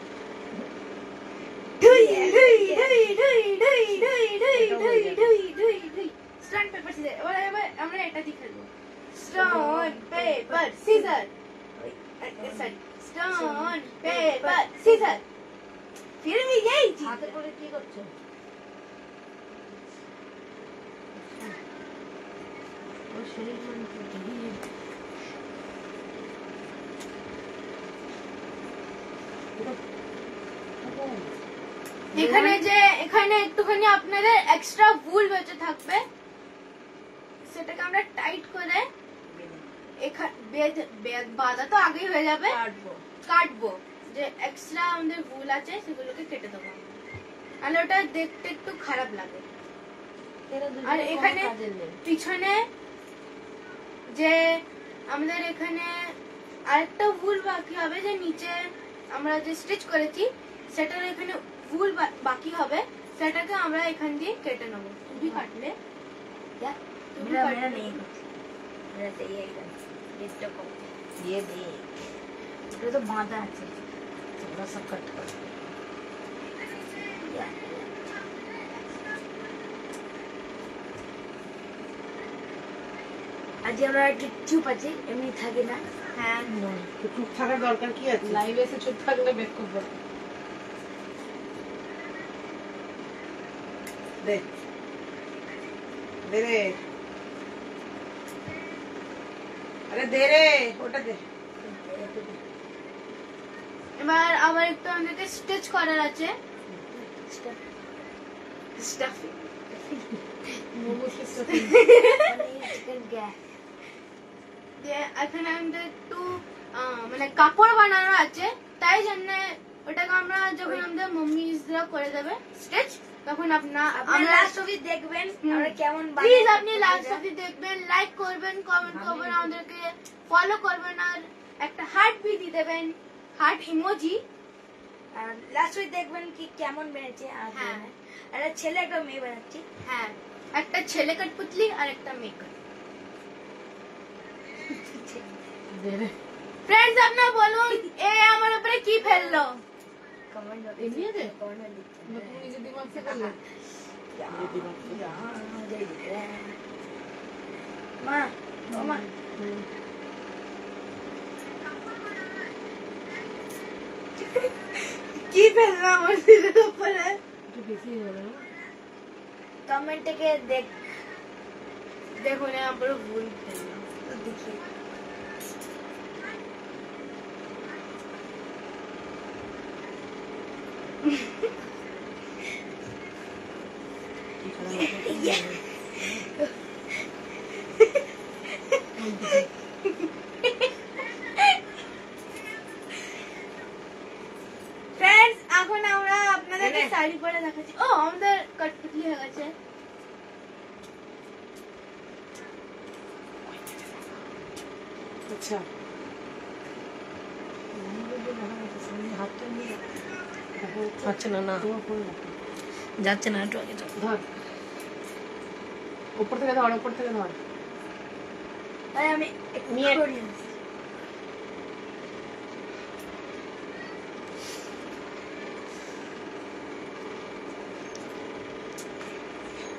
স্টোন পেপার সিজার, এবার আমরা এটা দিয়ে খেলবো। Stone paper scissor, stone paper scissor, फिर भी यही चीज। হাতে করে কি করছো? ও শরীর মন এখানে যে এখানে একটুখানি আপনাদের এক্সট্রা ভুল বেঁচে থাকবে, সেটাকে আমরা টাইট করে বাঁধা তো আগেই হয়ে যাবে, কাটবো যে এক্সট্রা আমাদের ভুল আছে সেগুলোকে কেটে দেবো, তাহলে ওটা দেখতে একটু খারাপ লাগে। আর এখানে পিছনে যে আমাদের এখানে আরেকটা ভুল বাকি হবে, যে নিচে আমরা যে স্টিচ করেছি সেটার এখানে ভুল বাকি হবে, সেটাকে আমরা এখান দিয়ে কেটে নেবো। তুমি কাটলে मेरा नहीं मेरा सही है एकदम इसको को ये देख ये तो बांधा है थोड़ा सा कट कर আজ আমরা একটু চুপ আছি, এমনি থাকি না। হ্যাঁ চুপ থাকার দরকার কি আছে? লাইভে এসে চুপ থাকলে বেক করবো। দে দে রে, আরে দে রে, ওটা দে। এবার আবার একটু আমাদেরকে স্টিচ করার আছে। Stuffing momo system chicken gas যে এখানে আমাদের একটু মানে কাপড় বানানো আছে, তাই জন্য ওটাকে আমরা যখন আমাদের মম্মিরা করে দেবে স্টিচ, তখন আপনারা আমরা লাস্ট অবধি দেখবেন আমরা কেমন প্লিজ আপনি লাস্ট অবধি দেখবেন, লাইক করবেন, কমেন্ট করবেন, আমাদেরকে ফলো করবেন, আর একটা হার্ট বি দিয়ে দেবেন, হার্ট ইমোজি। লাস্ট অবধি দেখবেন কি কেমন বেড়েছে। আর হ্যাঁ। একটা ছেলে একটা মেয়ে বানাচ্ছি। হ্যাঁ, একটা ছেলে কাঠপুতলি আর একটা মেয়ে কাঠ। ফ্রেন্ডস আপনারা বলুন এ আমার উপরে কি ফেললো। কমেন্ট এমনি দে কমেন্ট তুমি নিজে দিমাগ से করলে মা মা কি ফেললো আমার দিদির উপরে। একটু বেশি হলো না? কমেন্ট থেকে দেখুন আমার ভুল ফেললো, দেখি ফ্রেন্ডস এখন আমরা আপনাদেরকে শাড়ি পরে দেখাচ্ছি। ও আমাদের কাঠপুতলি হয়ে গেছে। আচ্ছা হাতটা নিয়ে আচ্ছা না না যাচ্ছে না, একটু আগে ধর, উপর থেকে ধর, উপর থেকে ধর। আমি নিয়ে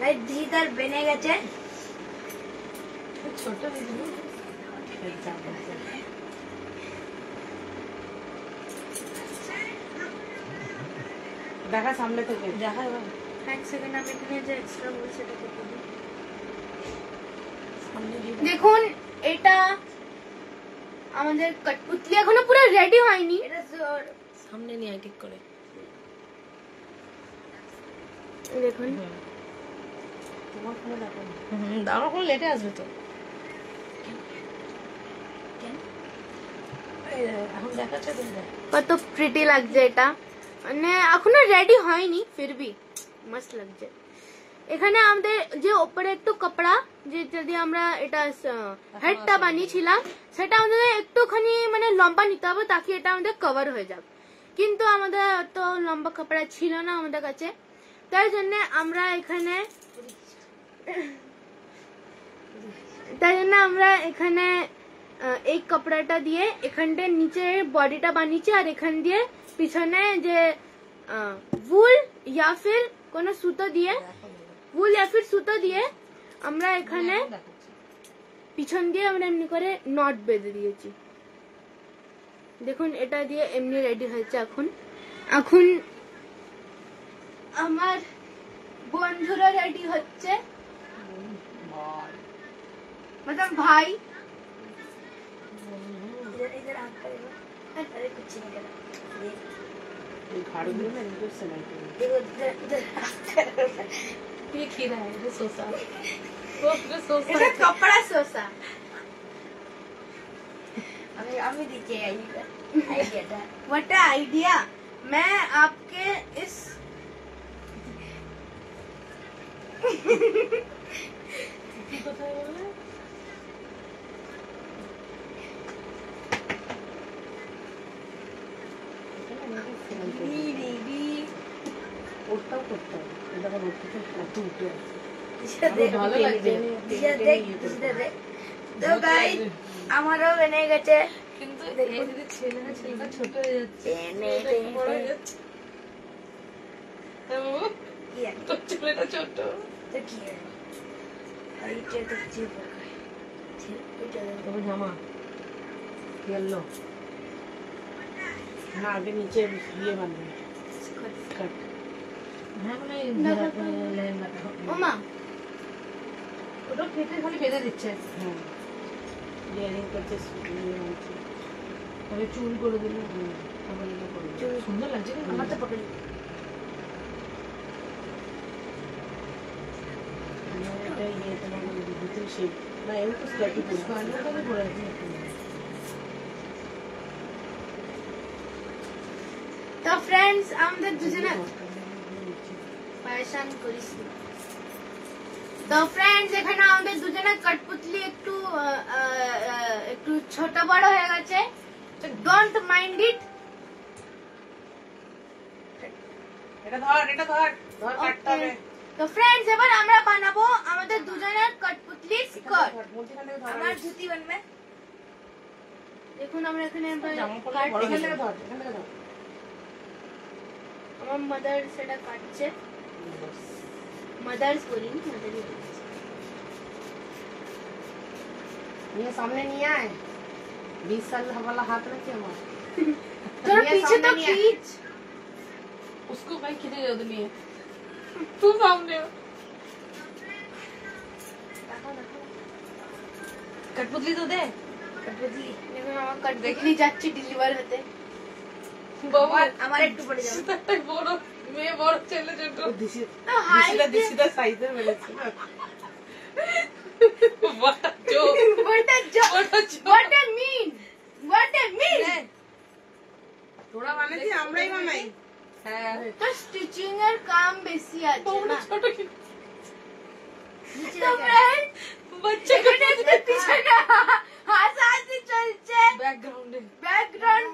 ভাই দিদার বেনে গেছে। ছোট দিদি দেখা সামনে থেকে। দেখা এবার এক সেকেন্ড আমি এখানে যে এক্সট্রা বল সেটা কেটে দিই। সামনে গিয়ে দেখুন এটা আমাদের কঠপুতলি এখনো পুরো রেডি হয়নি। এটা জোর সামনে নিয়ে আয় ঠিক করে। দেখুন তোমার ফোনে দেখো না। আমার কোনো লেটে আসবে তো। এই এখন দেখাচ্ছে তুমি দেখ। কত প্রিটি লাগছে এটা, মানে এখনো রেডি হয়নি ফির ভি মস্ত লাগছে। এখানে আমাদের যে উপরে একটু কাপড়া যেটা দিয়ে আমরা এটা হেডটা বানিয়েছিলাম সেটা আমাদের একটুখানি মানে লম্বা নিতে হবে তাকে এটা আমাদের কভার হয়ে যাক, কিন্তু আমাদের তো লম্বা কাপড়া ছিল না আমাদের কাছে, তাই জন্য আমরা এখানে এই কাপড়াটা দিয়ে এখানটা নিচে বডিটা বানিয়েছি আর এখান দিয়ে পিছনে যে वूल या फिर কোনো সুতো দিয়ে वूल या फिर সুতো দিয়ে আমরা এখানে পিছন দিয়ে আমরা এমনি করে নট বেঁধে দিয়েছি। দেখুন এটা দিয়ে এমনি রেডি হয়েছে। এখন আমার বন্ধুরা রেডি হচ্ছে, मतलब भाई इधर आंख करेगा। अरे कुछ नहीं करा ये এই ঘাড়গুলো না এগুলো সেলাই করে। देखो इधर आंख करेगा। ये खीरा है, ये सोसा। सोसा। এটা কপড়া সোসা। हमें दीजिए आइडिया व्हाट आइडिया, मैं आपके इस কি কোথায় বললে? ওটাও করতে হবে। এটা আবার ওর থেকে কত উঠে আছে। ভালো লাগছে। तो गाइस আমারও বেনে গেছে কিন্তু এই যদি ছেলেটা ছোট হয়ে যাচ্ছে, ছেলেটা বড় হয়ে যাচ্ছে। কি আছে তোর ছেলেটা ছোট। তো কি है এইটা তো চিপ এটা তবে জামা গেলো না, আগে নিচে দিয়ে বানবে কাট। হ্যাঁ মানে লেহেঙ্গাটা ওমা ওটা কেটে খালি বেঁধে দিচ্ছে। হ্যাঁ লেয়ারিং করতে দিয়ে বানছে। তবে চুল করে দিলে আবার এটা করে দিলে। সুন্দর লাগছে কিন্তু। আমার তো পকড়ি এটা ইয়ে তোমার ভিতরে শেপ না, এও তো স্ল্যাটি পড়বে। স্কোয়ারটাকে পরে আছে। তো ফ্রেন্ডস আমাদের দুজনে পরেশান করিস না। তো ফ্রেন্ডস এখানে আমাদের দুজনে কঠপুতলি একটু একটু ছোট বড় হয়ে গেছে, ডোন্ট মাইন্ড ইট। এটা ধর কাটতে হবে। তো ফ্রেন্ডস এবার আমরা বানাবো আমাদের দুজনের কঠপুতলি স্কার্ট। মধ্যখানে ধর। আমার জুতি বানবে দেখুন আমরা এখানে জামা পড়লে কাট- বড় হয়ে যাবে। এখান থেকে ধর। আমার মাদার সেটা কাটছে, মাদার্স বলি মাদারই বলছে। নিয়ে সামনে নিয়ে আয়। 20 साल वाला हाथ रखे আমার। তোর নিয়ে পিছে তো সামনে নিয়ে আয়। খিচ। उसको भाई खींचे जाओ नहीं है। तू सामने हो। कठपुतली तो दे। কঠপুতলি দেখুন আমার কঠপুতলি যাচ্ছে ডেলিভার হতে। बाबा আমার একটু পড়ে যাবে সেটাই বড় মেয়ে বড় ছেলে ছোট। ও দিশি তো হাইট দিশিটা সাইজের বেড়েছে না। What a joke. what a joke, What a joke. what a mean। তোরা বানাইছি আমরাই বানাই। হ্যাঁ তো স্টিচিং এর কাম বেশি আছে বড় না। ছোট কি নিচে তো রাখা। friends, বাচ্চা এখানে একটা পিছনে হাসাহাসি চলছে। ব্যাকগ্রাউন্ডে ব্যাকগ্রাউন্ড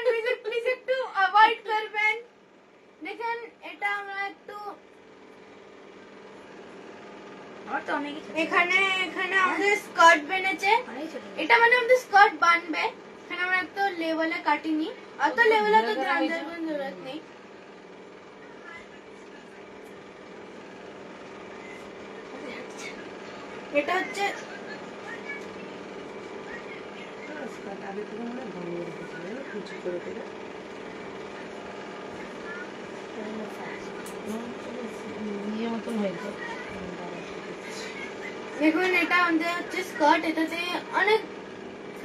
মিউজিক প্লিজ একটু অ্যাভয়েড করবেন। দেখেন এটা আমরা একটু আমার তো অনেক এখানে আমাদের স্কার্ট বেনেছে। অনেক ছোট এটা মানে আমাদের স্কার্ট বানবে। এখানে আমরা একটু লেভেলে কাটিনি, অত লেভেলে তো ধ্যান দেওয়ার কোনো জরুরত নেই। এটা হচ্ছে আগে থেকে মনে হয় বানিয়ে রেখেছিল, কুচি করে করে। ইয়ে মতন হয়েছে। দেখুন এটা আমাদের হচ্ছে স্কার্ট, এটাতে অনেক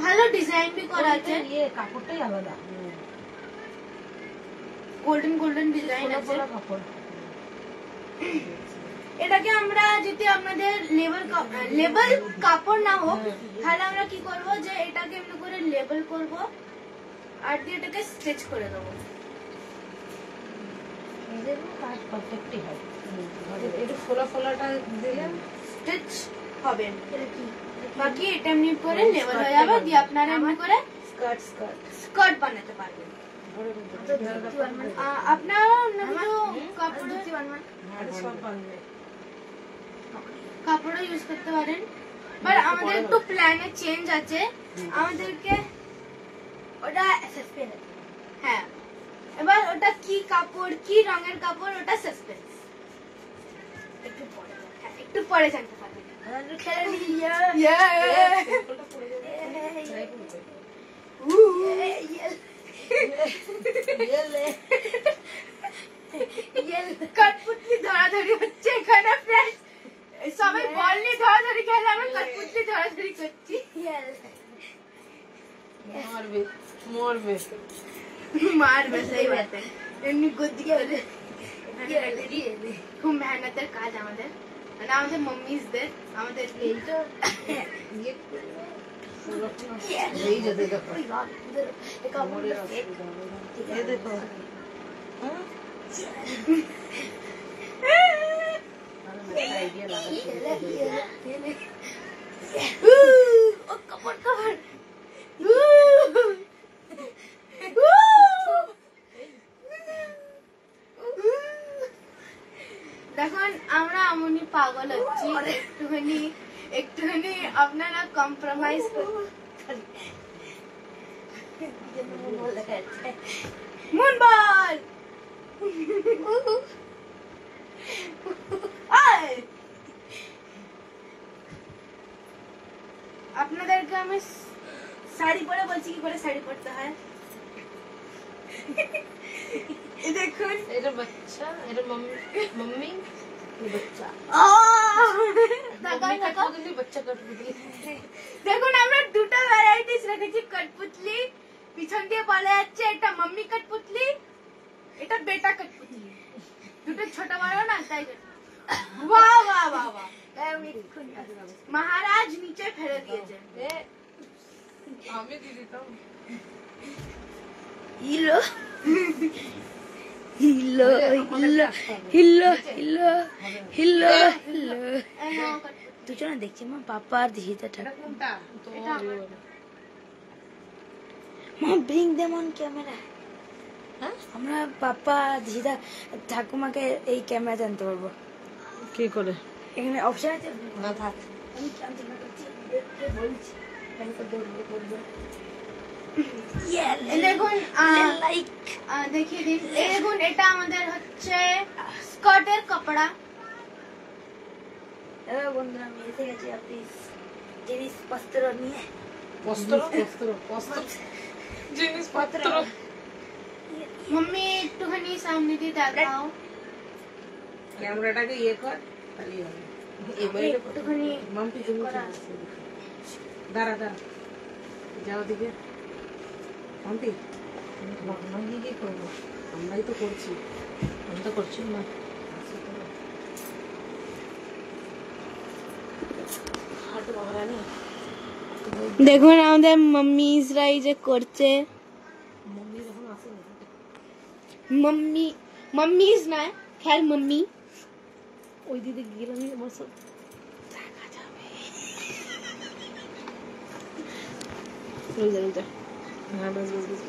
ভালো ডিজাইন বি করা আছে, ইয়ে কাপড়টাই আলাদা, গোল্ডেন গোল্ডেন ডিজাইন ফোলা আছে। ফোলা কাপড়। এটাকে আমরা যদি আমাদের লেবেল কাপড় না হোক তাহলে আমরা কি করব যে এটাকে এমনি করে লেবেল করব আর দিয়ে এটাকে স্টিচ করে দেবো। এদের কাজ পারফেক্টই হয়। একটু ফোলা ফোলাটা দিলে স্টিচ হবে, বাকি এটা এমনি করে লেবেল হয়ে যাবে, দিয়ে আপনারা এমনি করে স্কার্ট স্কার্ট স্কার্ট বানাতে পারবেন। আপনারা সব বানবে। কাপড়ও ইউজ করতে পারেন, বাট আমাদের একটু প্ল্যানে চেঞ্জ আছে। আমাদেরকে ওটা সাসপেন্স। হ্যাঁ, এবার ওটা কি কাপড়, কি রঙের কাপড়, ওটা সাসপেন্স, একটু পরে হ্যাঁ, একটু পরে জানতে পারবেন। আমাদের খেলে নিয়ে কটপুতলি ধরাধরি হচ্ছে এখানে ফ্রেন্ডস, সবাই বল নিয়ে ধরাধরি খেলে, আমরা কটপুতলি ধরাধরি করছি। মরবে মরবে। মারবে, সেই বাতে এমনি গদি করে। খুব মেহনতের কাজ আমাদের, মানে আমাদের মম্মিজদের, আমাদের এই তো ইয়ে এই যে দেখো কাপড় এই দেখো আইডিয়া ও কাপড় কাপড়। দেখুন আমরা এমনই পাগল হচ্ছি, একটুখানি একটুখানি আপনারা কম্প্রোমাইজ মুন বল। আপনাদেরকে আমি শাড়ি পরে বলছি কি করে শাড়ি পরতে হয়। দেখুন এটা বাচ্চা, এটা মম্মি মম্মি বাচ্চা তাকান তাকান। কাটপুতলি বাচ্চা কাটপুতলি। দেখুন আমরা দুটো ভ্যারাইটিস রেখেছি, কটপুতলি পিছন দিয়ে বলা যাচ্ছে এটা মাম্মি কটপুতলি, এটা বেটা কটপুতলি, দুটো ছোট বড় না তাই। বাহ বাহ বাহ বাহ, মহারাজ নিচে ফেলে দিয়েছে। আমি দিয়ে দিতাম। Hilo Hilo Hilo Hilo Hilo Hilo Hilo দুজনে দেখছি মা পাপা আর দিহিতা ঠাকুর। কোনটা মা ব্রিং দেম অন ক্যামেরা। হ্যাঁ আমরা পাপা দিহিতা ঠাকুমাকে এই ক্যামেরাতে আনতে পারবো। কি করে এখানে অপশন আছে না থাক। আমি আনতে পারছি বলছি দেখুন লাইক দেখিয়ে দিন, দেখুন এটা আমাদের হচ্ছে স্কার্টের কাপড়া। বন্ধুরা আমি এসে গেছি আপনি জিনিসপত্র নিয়ে। বস্ত্র বস্ত্র বস্ত্র জিনিসপত্র। মম্মি একটুখানি সামনে দিয়ে দেখাও, ক্যামেরাটাকে ইয়ে কর তাহলেই হবে। এবারে একটুখানি মাম্পি তুমি দাঁড়া দাঁড়া যাও দিকে মাম্পি। আমি কি করবো, আমরাই তো করছি। আমি তো করছি না। হাঁটু বাগড়ানি দেখুন আমাদের মাম্মিজরাই যে করছে। মম্মি যখন আসেনি মাম্মি মাম্মিজ না খেয়াল মাম্মি। ওই দিদি গেলাম আমার সব হ্যাঁ বাস বাস বাস।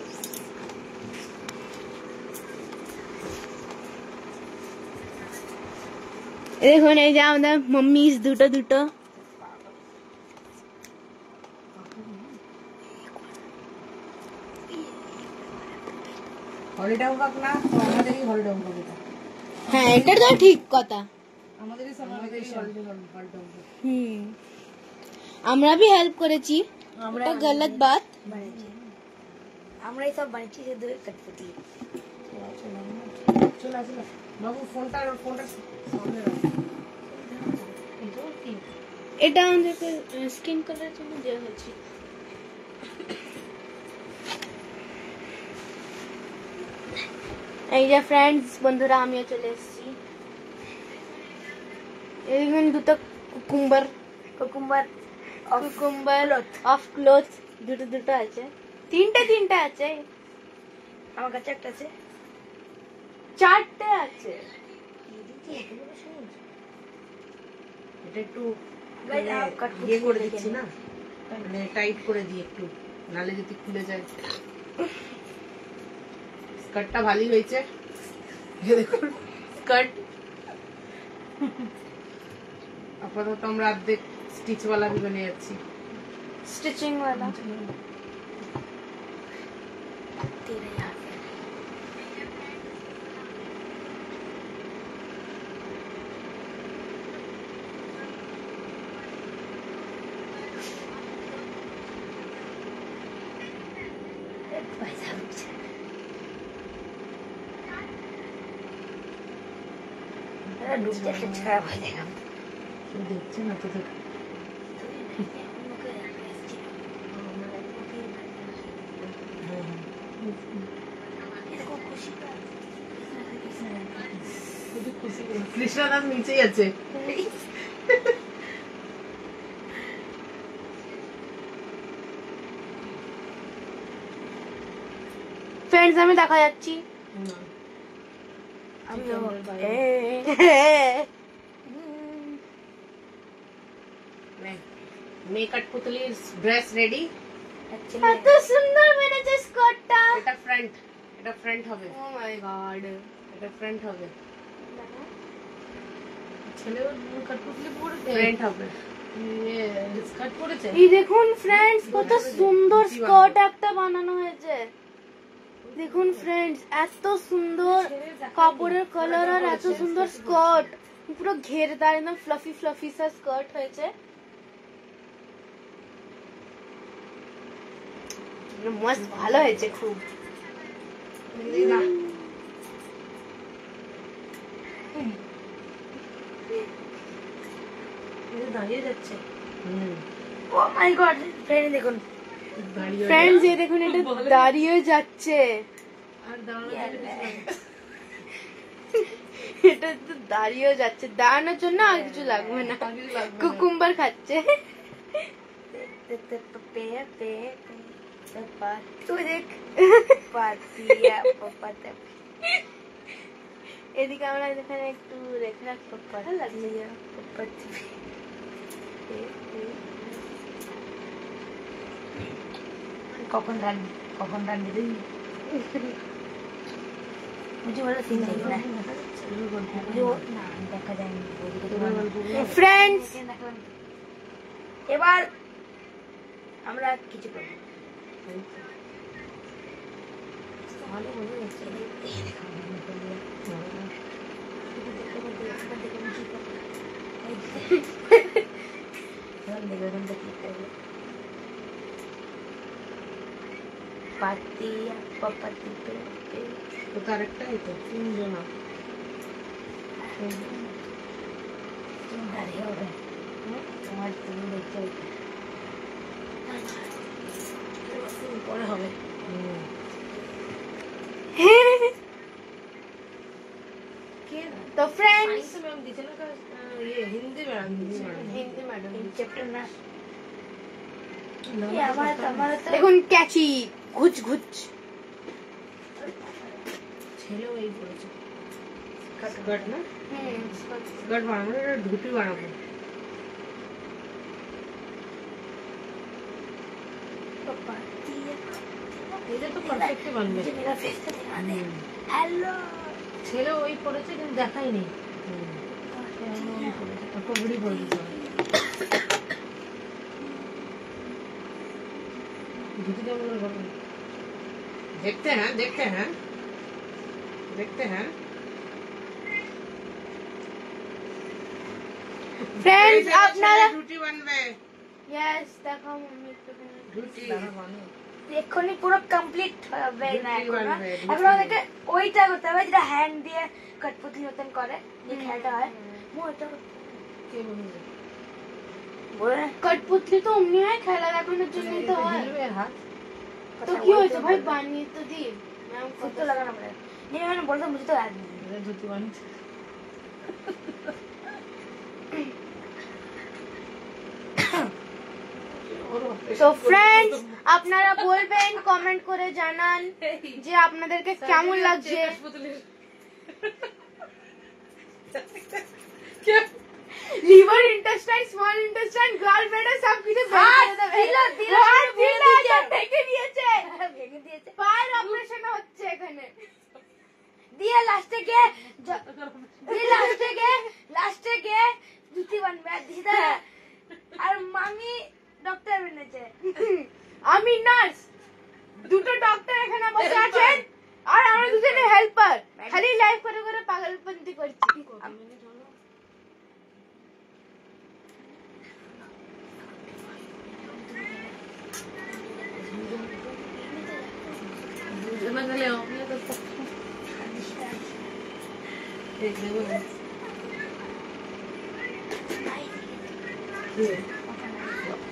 দেখুন এই যে আমাদের মাম্মিজ দুটো দুটো। হলিডে হোক না আমাদেরই হলিডে হোক এটা। হ্যাঁ এটা তো ঠিক কথা। আমাদেরই সব আমাদেরই হলিডে হোক। আমরা भी হেল্প করেছি, আমরা এটা গলত বাত। আমরাই সব বানিয়েছি শুধু কটপুতলি। চলে আসে না বাবু, ফোনটা সামনে রাখো। এটা আমাদেরকে স্কিন কালারের জন্য দেওয়া হয়েছে। এই যে ফ্রেন্ডস, বন্ধুরা, আমিও চলে এসেছি। এইখানে দুটো কুকুম্বার কুকুম্বার অফ ক্লোথ দুটো আছে, তিনটে আছে, আমার কাছে একটা আছে। চারটে আছে। এটা একটু Guys, মানে आप कट ইয়ে করে देखে দিচ্ছি নিন। না, মানে টাইট করে দিই একটু, নালে যদি খুলে যায়। স্কার্টটা ভালোই হয়েছে, এই দেখুন স্কার্ট। আপাতত আমরা অর্ধেক স্টিচ वाला भी बने যাচ্ছি। स्टिचिंग वाला। तेरे यहाँ पे भाई साहब डूब जाके छड़ा भाई देगा কেউ দেখছে না তো দেখ। কৃষ্ণা দাস নিচেই আছে। फ्रेंड्स, আমি দেখা যাচ্ছি। মেয়ে কঠপুতলির ড্রেস রেডি। এত সুন্দর মেরেছে স্কার্টটা। এটা ফ্রন্ট হবে, ও মাই গড, এটা ফ্রন্ট হবে, ছেলেও কাঠপুতলি পরেছে, ফ্রন্ট হবে। স্কার্ট পরেছে। এই দেখুন ফ্রেন্ডস, কত সুন্দর স্কার্ট একটা বানানো হয়েছে। দেখুন ফ্রেন্ডস, এত সুন্দর কাপড়ের কালার আর এত সুন্দর স্কার্ট, পুরো ঘেরদার একদম ফ্লাফি সা স্কার্ট হয়েছে। মস্ত ভালো হয়েছে খুব। দাঁড়িয়ে যাচ্ছে। ও মাই গড ফ্রেন্ড দেখুন দাঁড়িয়ে ফ্রেন্ডস, এই দেখুন, এটা দাঁড়িয়ে যাচ্ছে। আর দাঁড়ানো এটা তো দাঁড়িয়েও যাচ্ছে, দাঁড়ানোর জন্য আর কিছু লাগবে না। কুকুম্বার খাচ্ছে। तू देख पातिया पपाता এদিকে আমরা এখানে একটু রেখে রাখবো, ভালো লাগছে। पपती कौन रानी दे मुझे वाला सीन देखना है मुझे वो ना देखा जाएंगे ফ্রেন্ডস, এবার আমরা কিছু করব ভালো মনে হচ্ছে পাতিয়া পপাতি পে তো তার একটাই তো তিনজনা। তুমি দাঁড়িয়ে হবে তোমার তুমি দেখতে পরে হবে। তো ফ্রেন্ডস, ম্যাম দিছে না ইয়ে Hindi ma'am, Hindi madam chapter না আমার তো দেখুন, ক্যাচি ঘুচ ঘুচ। ছেলেও এই পড়েছে স্কার্ট না, স্কার্ট বানাবো না, এটা ধুতি বানাবো। पपातिया এটা তো পারফেক্টলি বানবে। मुझे मेरा फेस तो दिखा दे हेलो ছেলে ওই পড়েছে কিন্তু দেখাই নেই। কবড়ি পড়ে দিতে হবে। ধুতিটা মনে করো। देखते हैं ফ্রেন্ডস, আপনারা রুটি বানবে। यस দেখাও মম্মি একটুখানি। রুটি দাঁড়া বানো। এক্ষুনি পুরো কমপ্লিট হবে না ধুতি এখন বানবে, এখন আমাদেরকে ওইটা করতে হবে যেটা হ্যান্ড দিয়ে কটপুতলি মতন করে যে খেলাটা হয় ওইটা কে বলবে? বলে কটপুতলি তো অমনি হয়, খেলা দেখানোর জন্যই তো হয়। ঝিলবে হাত। তো কি হয়েছে ভাই, বানিয়ে তো দি। ম্যাম ফুটো লাগানো পড়ে নিয়ে মানে বলতে মুঝে তো याद नहीं এটা ধুতি বানছে। তো ফ্রেন্ডস, আপনারা বলবেন, কমেন্ট করে জানান যে আপনাদেরকে কেমন লাগছে। লিভার, ইন্টেস্টাইন, স্মল ইন্টেস্টাইন, গাল ব্লাডার সব কিছু ভেঙে দিয়েছে। ভেঙে দিয়েছে পায়ের অপারেশন হচ্ছে এখানে। দিয়ে লাস্টে গিয়ে জুতি বানবে আর দিদা আর মামি ডক্টর বেনেছে। আমি নার্স, দুটো ডক্টর এখানে বসে আছেন আর আমরা দুজনে হেল্পার, খালি লাইভ করে করে পাগলপন্তি করছি। দুজনে গেলে আমিও তো ঠিক দেবো না।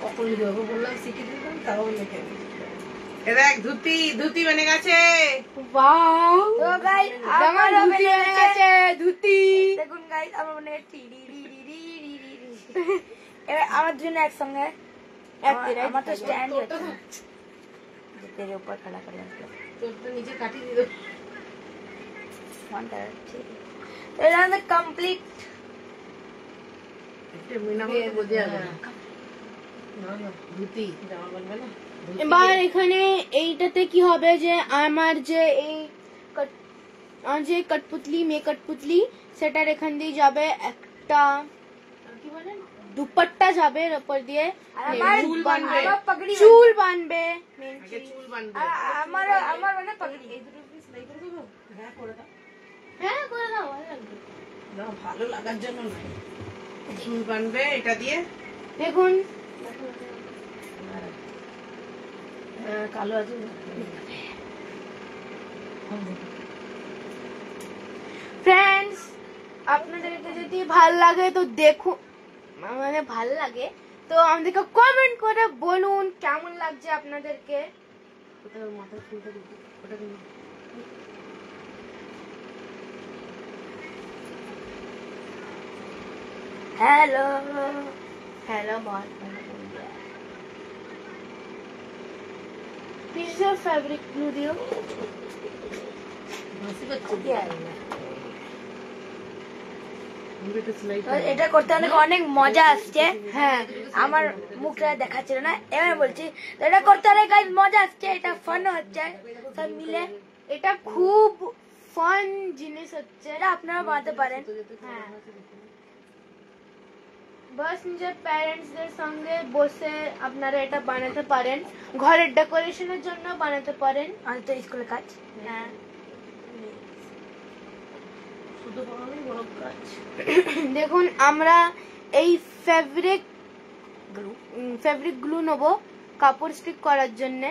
কখন লিখবো বললাম শিখে দিলাম, তাও লিখে দেখ ধুতি ধুতি বেনে গেছে। ওয়াও, তো গাইস আমার আমারও ধুতি বেনে হয়ে গেছে। গেছে, ধুতি। দেখুন গাইস আমার মনে এবার আমার জন্য একসঙ্গে আমার তো স্ট্যান্ড হচ্ছে না। तेरे ऊपर खड़ा कर लेंगे তোর তো নিচে কাটিয়ে দিল। वन ठीक है तो এটা কমপ্লিট এটা মিনা মতো বোঝা যাবে না। না না ধুতি জামা বানবে না। ধুতি এবার এখানে এইটাতে কি হবে যে আমার যে এই যে কটপুতলি, মেয়ে কটপুতলি, সেটার এখান দিয়ে যাবে একটা কি বলেন দুপাট্টা যাবে এর উপর দিয়ে, আর আমার চুল বানবে। আমার পাগড়ি চুল বানবে। আগে চুল বানবে। আমার মানে পাগড়ি এই দুটো পিস লাই করে দেবো। হ্যাঁ করে দাও। হ্যাঁ করে দাও, ভালো লাগবে। না ভালো লাগার জন্য নয়, চুল বানবে এটা দিয়ে। দেখুন কালো আছে ফ্রেন্ডস, আপনাদেরকে যদি ভাল লাগে তো দেখুন, মানে ভাল লাগে তো আমাদেরকে কমেন্ট করে বলুন কেমন লাগছে আপনাদেরকে। কোথায় ওর মাথার চুলটা দেখি ওটা কিন্তু हेलो हेलो बहुत पीछे फैब्रिक ग्लू दियो। হাসি পাচ্ছে। क्या है আমি এটা সেলাই তো এটা করতে অনেক মজা আসছে। হ্যাঁ, আমার মুখটা দেখাচ্ছিল না, এবার বলছি তো এটা করতে অনেক গাইস মজা আসছে, এটা ফান হচ্ছে সব মিলে। এটা খুব ফান জিনিস হচ্ছে। এটা আপনারা বানাতে পারেন। হ্যাঁ, বাস নিজের প্যারেন্টসদের সঙ্গে বসে আপনারা এটা বানাতে পারেন, ঘরের ডেকোরেশনের জন্য বানাতে পারেন। আমাদের তো স্কুলের কাজ। হ্যাঁ, শুধু বানানোই বড় কাজ। দেখুন আমরা এই ফেব্রিক গ্লু নেবো কাপড় স্টিক করার জন্য।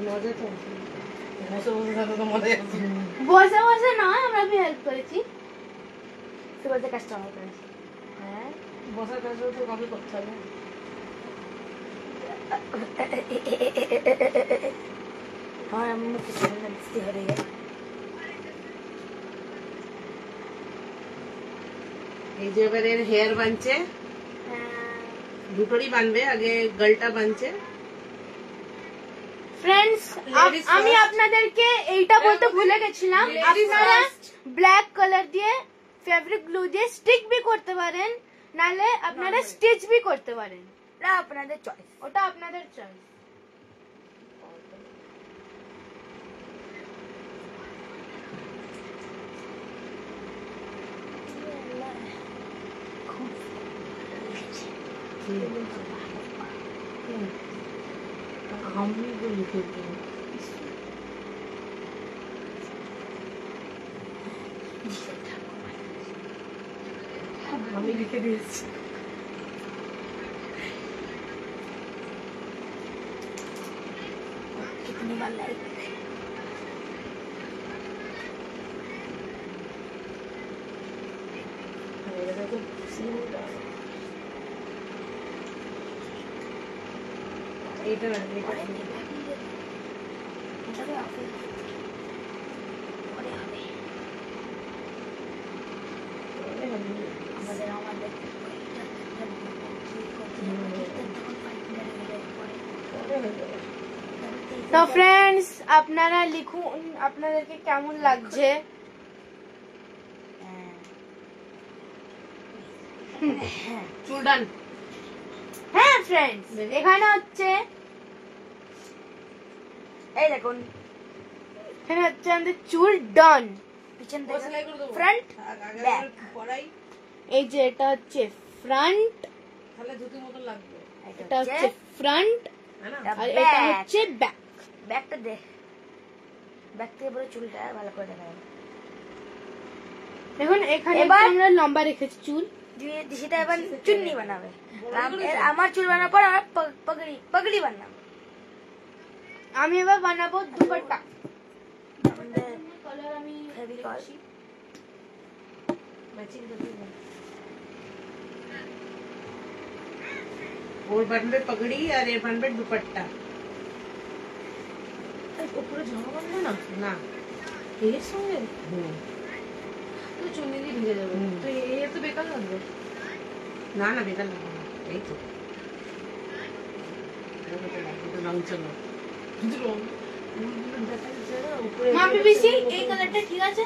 মজা তো বসে বসে থাকো তো মজা আছে। বসে বসে নয়, আমরা भी হেল্প করেছি। তো বলতে কাজটা আমার করেছি। হ্যাঁ বসার কাজও তো কবে করতে হবে। हमारा मुंह की सुगंध दिखती हो रही है। এই যে এবার এর হেয়ার বানছে, দুটোরই বানবে, আগে গালটা বানছে। ফ্রেন্ডস, Ladies আমি first. আপনাদেরকে এইটা বলতে ভুলে গেছিলাম, Ladies আপনারা first. ব্ল্যাক কালার দিয়ে ফেব্রিক গ্লু দিয়ে স্টিক भी করতে পারেন, নালে আপনারা স্টিচ भी করতে পারেন। এটা আপনাদের চয়েস। ওটা আপনাদের চয়েস। আমি বলি আমি লিখে দিয়েছি। कितनी बार लाइक এইটা না, এইটা। তো ফ্রেন্ডস আপনারা লিখুন আপনাদেরকে কেমন লাগছে। চুল ডান। হ্যাঁ ফ্রেন্ডস এখানে হচ্ছে এই দেখুন এখানে হচ্ছে আমাদের চুল ডান। পিছন ও সেলাই করে দেবো। ফ্রন্ট আগে ব্যাক পড়াই, এই যে এটা হচ্ছে ফ্রন্ট, তাহলে ধুতির মতন লাগবে। এটা হচ্ছে ফ্রন্ট হ্যাঁ না? আর এটা হচ্ছে ব্যাক। ব্যাকটা দে, ব্যাক থেকে পুরো চুলটা ভালো করে দেখা যাবে। দেখুন এখানে এবার- একটু আমরা লম্বা রেখেছি চুল। দিশিটা এবার চুন্নি বানাবে। আমার চুল বানানোর পর আমার পগড়ি বানাবো। আমি এবার বানাবো দুপাট্টা। আমাদের কালার আমি ফেভিকল ম্যাচিং করতে হবে। ওর বানবে পগড়ি আর এর বানবে দুপাট্টা। উপরে জামা বাঁধবে না না, এর সঙ্গে তো চুনি দিয়ে ভিজে যাবে, তো এর তো বেকার লাগবে। না না, বেকার লাগবে না। এই তো রং চলো। মাপি বেশি এই কালারটা ঠিক আছে?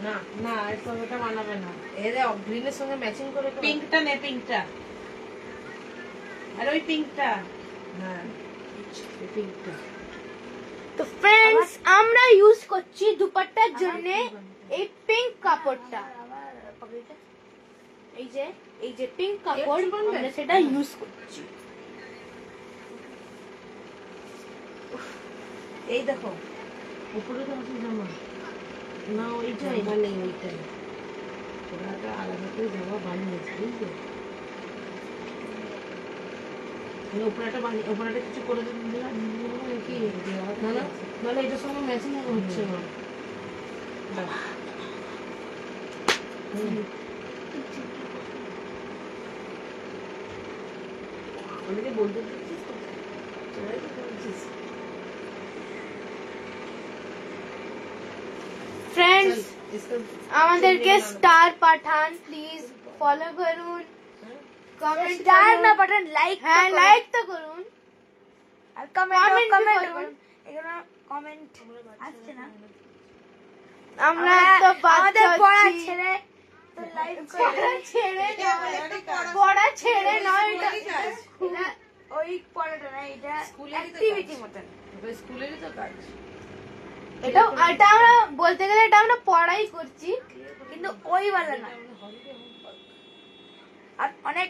না না, এর সঙ্গে ওটা মানাবে না। এর গ্রিনের সঙ্গে ম্যাচিং করে পিঙ্কটা নে, পিঙ্কটা। আর ওই পিঙ্কটা, হ্যাঁ এই পিঙ্কটা। তো ফ্রেন্ডস আমরা ইউজ করছি দুপাট্টার জন্য এই পিঙ্ক কাপড়টা। আমার পগড়িটা এই যে পিঙ্ক কাপড় আমরা সেটা ইউজ করছি। এই দেখো উপরে তো আছে জামা, না ওইটাই মানে ওইটাই ওরা একটা আলাদা করে জামা বানিয়েছে, বুঝলে? মানে উপরেটা বানিয়ে উপরেটা কিছু করে দিলাম কি না না, নাহলে এটার সঙ্গে ম্যাচিং হচ্ছে না। বাহ। অনেকে বলতে দিচ্ছিস তো, তোরাই তো বলছিস। ফ্রেন্ডস আমাদেরকে স্টার পাঠান, প্লিজ ফলো করুন, কমেন্ট স্টার না বাটন লাইক হ্যাঁ লাইক তো করুন আর comment কমেন্ট भी কমেন্ট করুন। করুন। এখানে কমেন্ট আসছে না। আমরা তো আমাদের পড়া বাচ্চা ছেড়ে তো লাইক পড়া ছেড়ে নয়, পড়া ছেড়ে নয়, এটা ওই পড়াটা না, এটা স্কুলেরই তো অ্যাক্টিভিটি কাজ। মতন। ওটা স্কুলেরই তো কাজ। এটা আমরা বলতে গেলে এটা আমরা পড়াই করছি। কিন্তু ওই বলে না। আর অনেক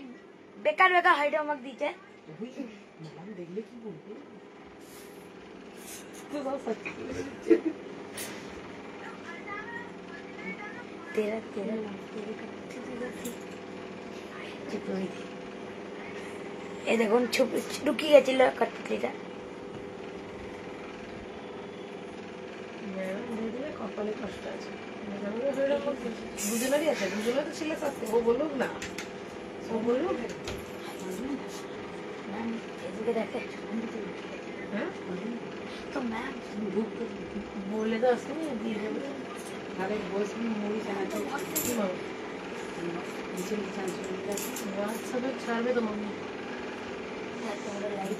বেকার বেকার হাইড আমাকে দিচ্ছে। ম্যাডাম দেখলে কি বলবে? তেরা তেরা তেরে কাটতে দিতে। চুপ হয়ে গেছে। এই দেখুন চুপ ঢুকিয়ে গেছিল কাটতিটা। ম্যাডাম দেখলে কপালে কষ্ট আছে। ম্যাডামের হয়ে গেল, দুজনেরই আছে, দুজনে তো ছেলে থাকতে। ও বলুক না, ও বলুক। ম্যাম এদিকে দেখে। হ্যাঁ তো ম্যাম বলে তো আসেনি, দিয়ে যাবে। আরে বসবি মুড়ি চানাতে কি মাও নিচে হোয়াটসঅ্যাপে ছাড়বে তো মাম্মি। তোমরা লাইভ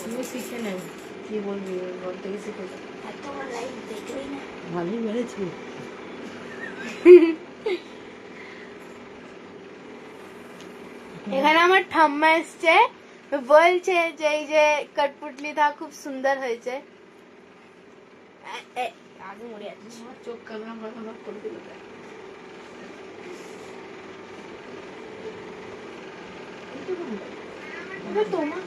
তুমি শিখে নেও কি বলবি, ঘর থেকে শিখে যাও। তোমরা লাইভ দেখোই না। ভালোই বেড়েছি। এখানে আমার ঠাম্মা এসছে, বলছে যে এই যে কটপুটলিটা খুব সুন্দর হয়েছে। আগে মরে যাচ্ছে। আমার চোখ কান্না বাঁধানো করে দিল। তোমার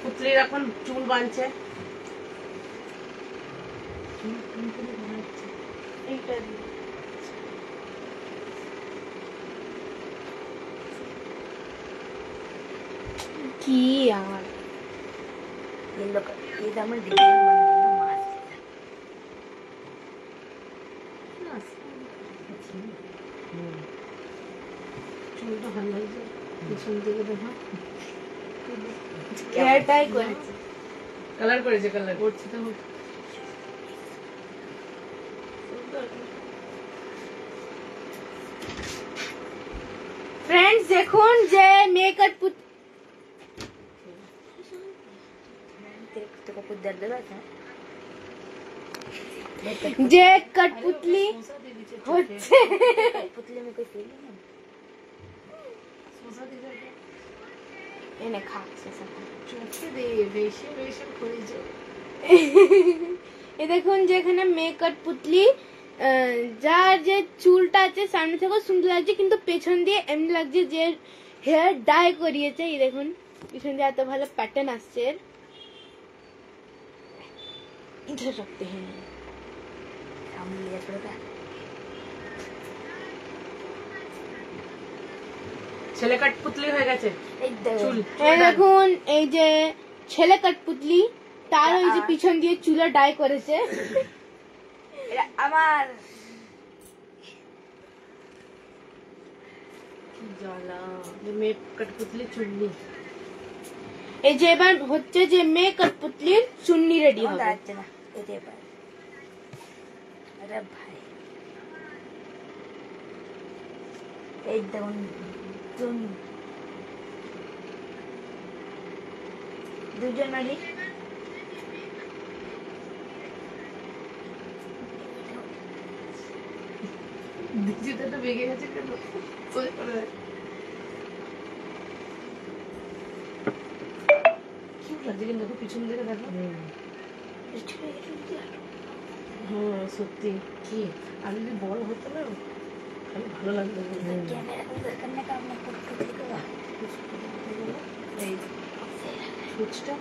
পুতলির এখন চুল বাঁধছে। এইটা দিয়ে। কি আর ये लोग ये तो हमारे डिजाइन बना मास्क চুলটা ভালো লাগছে পিছন দিকে দেখো হেয়ারটাই করেছে। কালার করেছে কালার করছে তো फ्रेंड्स দেখুন যে মেকআপ तेरे को कुछ दर्द लगा था যে কঠপুতলি হচ্ছে पुतले में कोई फील नहीं এনে খাচ্ছে সব। চোখে দে বেশি বেশি করেছে এ দেখুন যে এখানে মেকআপ পুতলি যার যে চুলটা আছে সামনে থেকে সুন্দর লাগছে কিন্তু পেছন দিয়ে এমনি লাগছে যে হেয়ার ডাই করিয়েছে। এই দেখুন পিছন দিয়ে এত ভালো প্যাটার্ন আসছে এর। इधर रखते हैं हम लिया पड़ेगा ছেলে কাঠপুতলি হয়ে গেছে एक दो চুল এই দেখুন এই যে ছেলে কাঠপুতলি তার ওই যে পিছন দিয়ে চুলে ডাই করেছে। আমার জ্বালা মেয়ে কাঠপুতলি চুলনি এই যে এবার হচ্ছে যে মেয়ে কাঠপুতলির চুন্নি রেডি হবে। যাচ্ছে না এতে পারে আরে ভাই এই দেখুন দুজন মালিক দিদিটা তো বেগে গেছে কেন সোজা করে দেয়। কিউট লাগছে কিন্তু দেখো পিছন দিকে দেখো হ্যাঁ সত্যি কি আর যদি বড় হতো না খালি ভালো লাগতো कैमरा उधर करने का अपना खुद को देखेगा এই সুচটা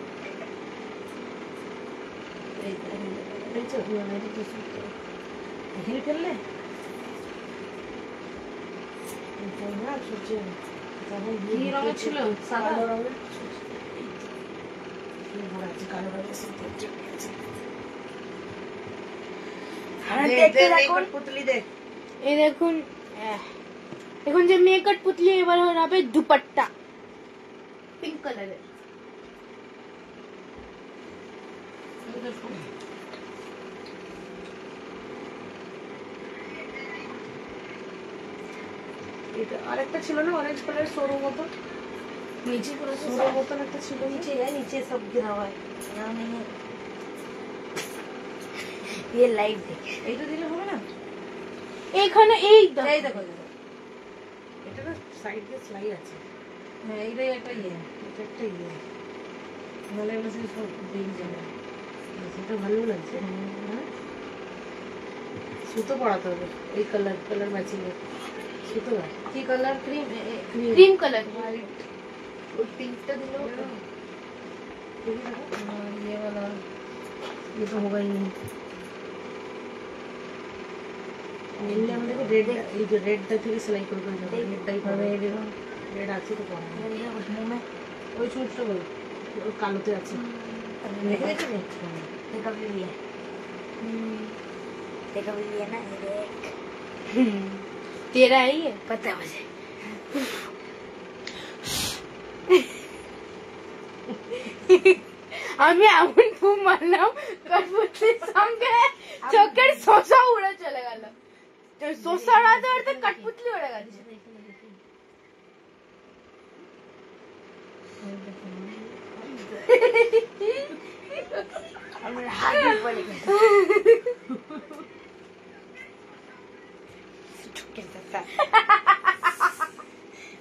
এই তো হিল ফেললে কি রঙের ছিল সাদা রঙের কালো রঙের পুতলি দেখ এই দেখুন এখন যে মেকআপ পুতলি এবার হবে দুপাট্টা পিঙ্ক কালারের। এটা আরেকটা ছিল না অরেঞ্জ কালার সরু মতো नीचे पूरा সরু মতন একটা ছিল नीचे है नीचे सब गिरा हुआ है यहाँ नहीं है ये लाइट देख এইটা দিলে হবে না এখানে এই এই দেখো এটা না সাইড দিয়ে সেলাই আছে হ্যাঁ এইটাই একটা ইয়ে এটা একটা ইয়ে নাহলে এগুলো সব বেরিয়ে যাবে সেটা ভালো লাগছে হ্যাঁ সুতো পরাতে হবে এই কালার ম্যাচিং এর সুতো কি কালার ক্রিম ক্রিম কালার ওই পিঙ্কটা দিলেও ये वाला ये तो होगा ही नहीं এমনি আমাদের রেড এই যে রেডটা থেকে সেলাই করে করে যাবে রেডটাই হবে রেড আছে তো কম उस मुंह में ওই চুলটা বল ওই কালোতে আছে देखा देखा भी लिया देखा भी लिया ना ये देख तेरा ही है। पता है मुझे আমি এমন খুব মারলাম কাঠপুতলির সঙ্গে চোখের শসা উড়ে চলে গেল। শসা উড়াতে উড়াতে কাঠপুতলি উড়ে গেছে। আমার হাত পড়ে গেছে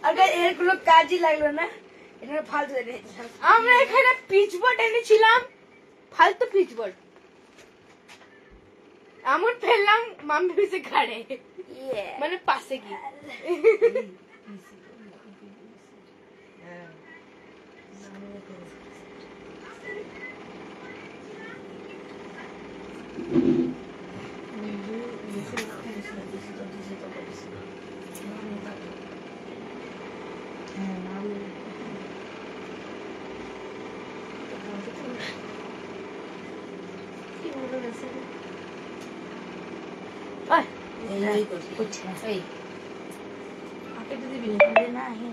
अगर এগুলো কাজই লাগলো না এটা ফালতু রে আমরা এখানে পিচবোর্ড এনেছিলাম ফালতু পিচবোর্ড এমন ফেললাম মাম্মি পিছে ঘাড়ে মানে পাশে গিয়ে এই করছি कुछ है এই আগে তো দিবি না देना है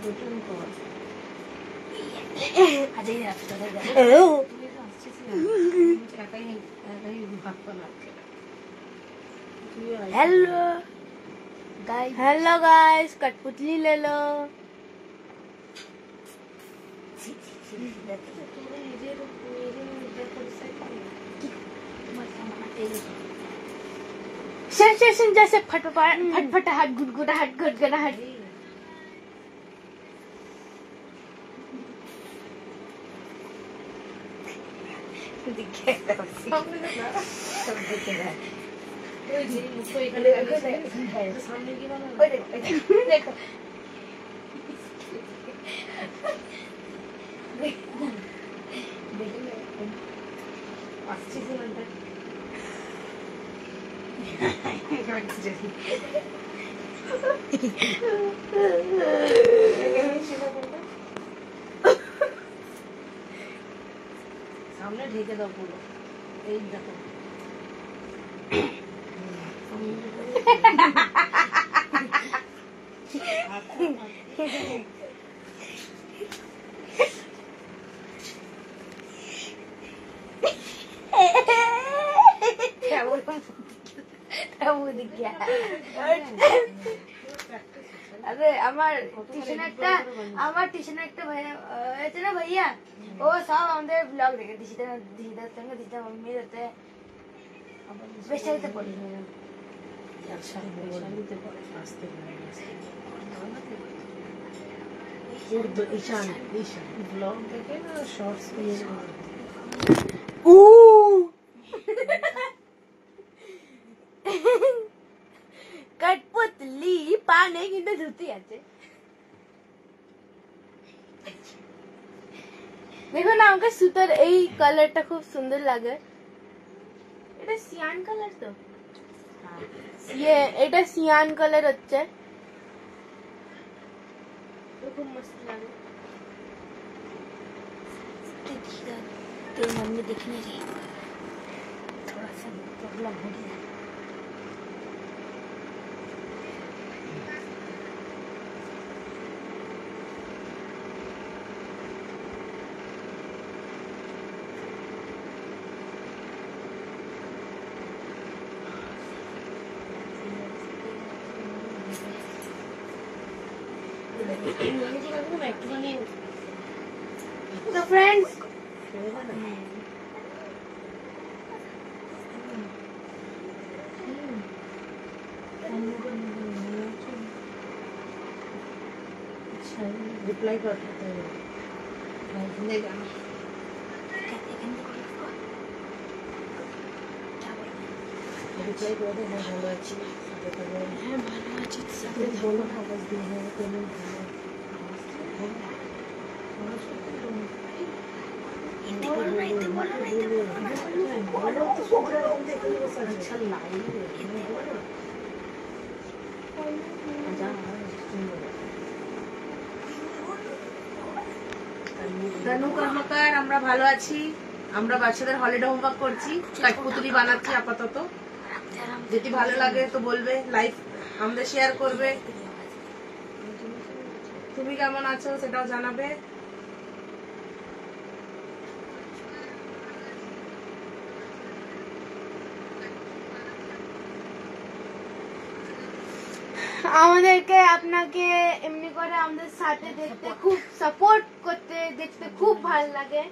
দুটোই কর आ जाइए आप तो তুই তো আসছিস না একাই একাই ভাগ করা লাগছে हेलो गाइस हेलो गाइस कठपुतली ले लो सेंसेशन जैसे फटफटाहट गुड़गुड़ाहट गुड़गुड़ाहट সামনে কি বলো देखो আসছিস না সামনে ঢেকে দাও পুরো এই দেখো अरे আমার টিউশনে একটা ভাইয়া আছে না ভাইয়া ও সব আমাদের ব্লগ দেখে দিশিদার সঙ্গে দিশিদা মম্মি হতে বেশাইতে পড়ি ঈশান ব্লগ দেখে না শর্টস দিয়ে কটপুতলি পানে কিন্তু ধুতি আছে দেখো না আমাকে সুতার এই কালারটা খুব সুন্দর লাগে এটা সিয়ান কালার তো এটা সিয়ান কালার হচ্ছে খুব মস্ত লাগে तेरी मम्मी दिख नहीं रही थोड़ा सा प्रॉब्लम हो गया तो फ्रेंड्स रिप्लाई करते हैं रिप्लाई कर दे मैं ভালো আছি হ্যাঁ ভালো আছি সাথে বলো আওয়াজ দিয়ে হ্যাঁ কেমন हिंदी बोलो ना हिंदी बोलो ना हिंदी बोलो तो सुन रहा हूं अच्छा लाइव हिंदी बोलो তনু কর্মকার আমরা ভালো আছি আমরা বাচ্চাদের হলিডে হোমওয়ার্ক করছি কাঠপুতলি বানাচ্ছি আপাতত যদি ভালো লাগে তো বলবে লাইভ আমাদের শেয়ার করবে তুমি কেমন আছো সেটাও জানাবে আমাদেরকে আপনাকে এমনি করে আমাদের সাথে দেখতে খুব সাপোর্ট করতে দেখতে খুব ভালো লাগে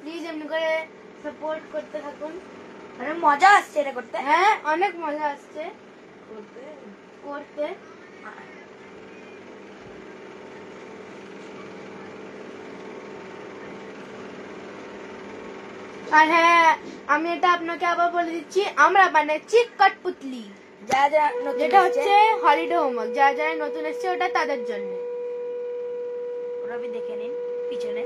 প্লিজ এমনি করে সাপোর্ট করতে থাকুন অনেক মজা আসছে এটা করতে হ্যাঁ অনেক মজা আসছে করতে আর হ্যাঁ আমি এটা আপনাকে আবার বলে দিচ্ছি আমরা বানাচ্ছি কঠপুতলি যেটা হচ্ছে হলিডে হোমওয়ার্ক যারা যারা নতুন এসছে ওটা তাদের জন্য ওরা দেখে নিন পিছনে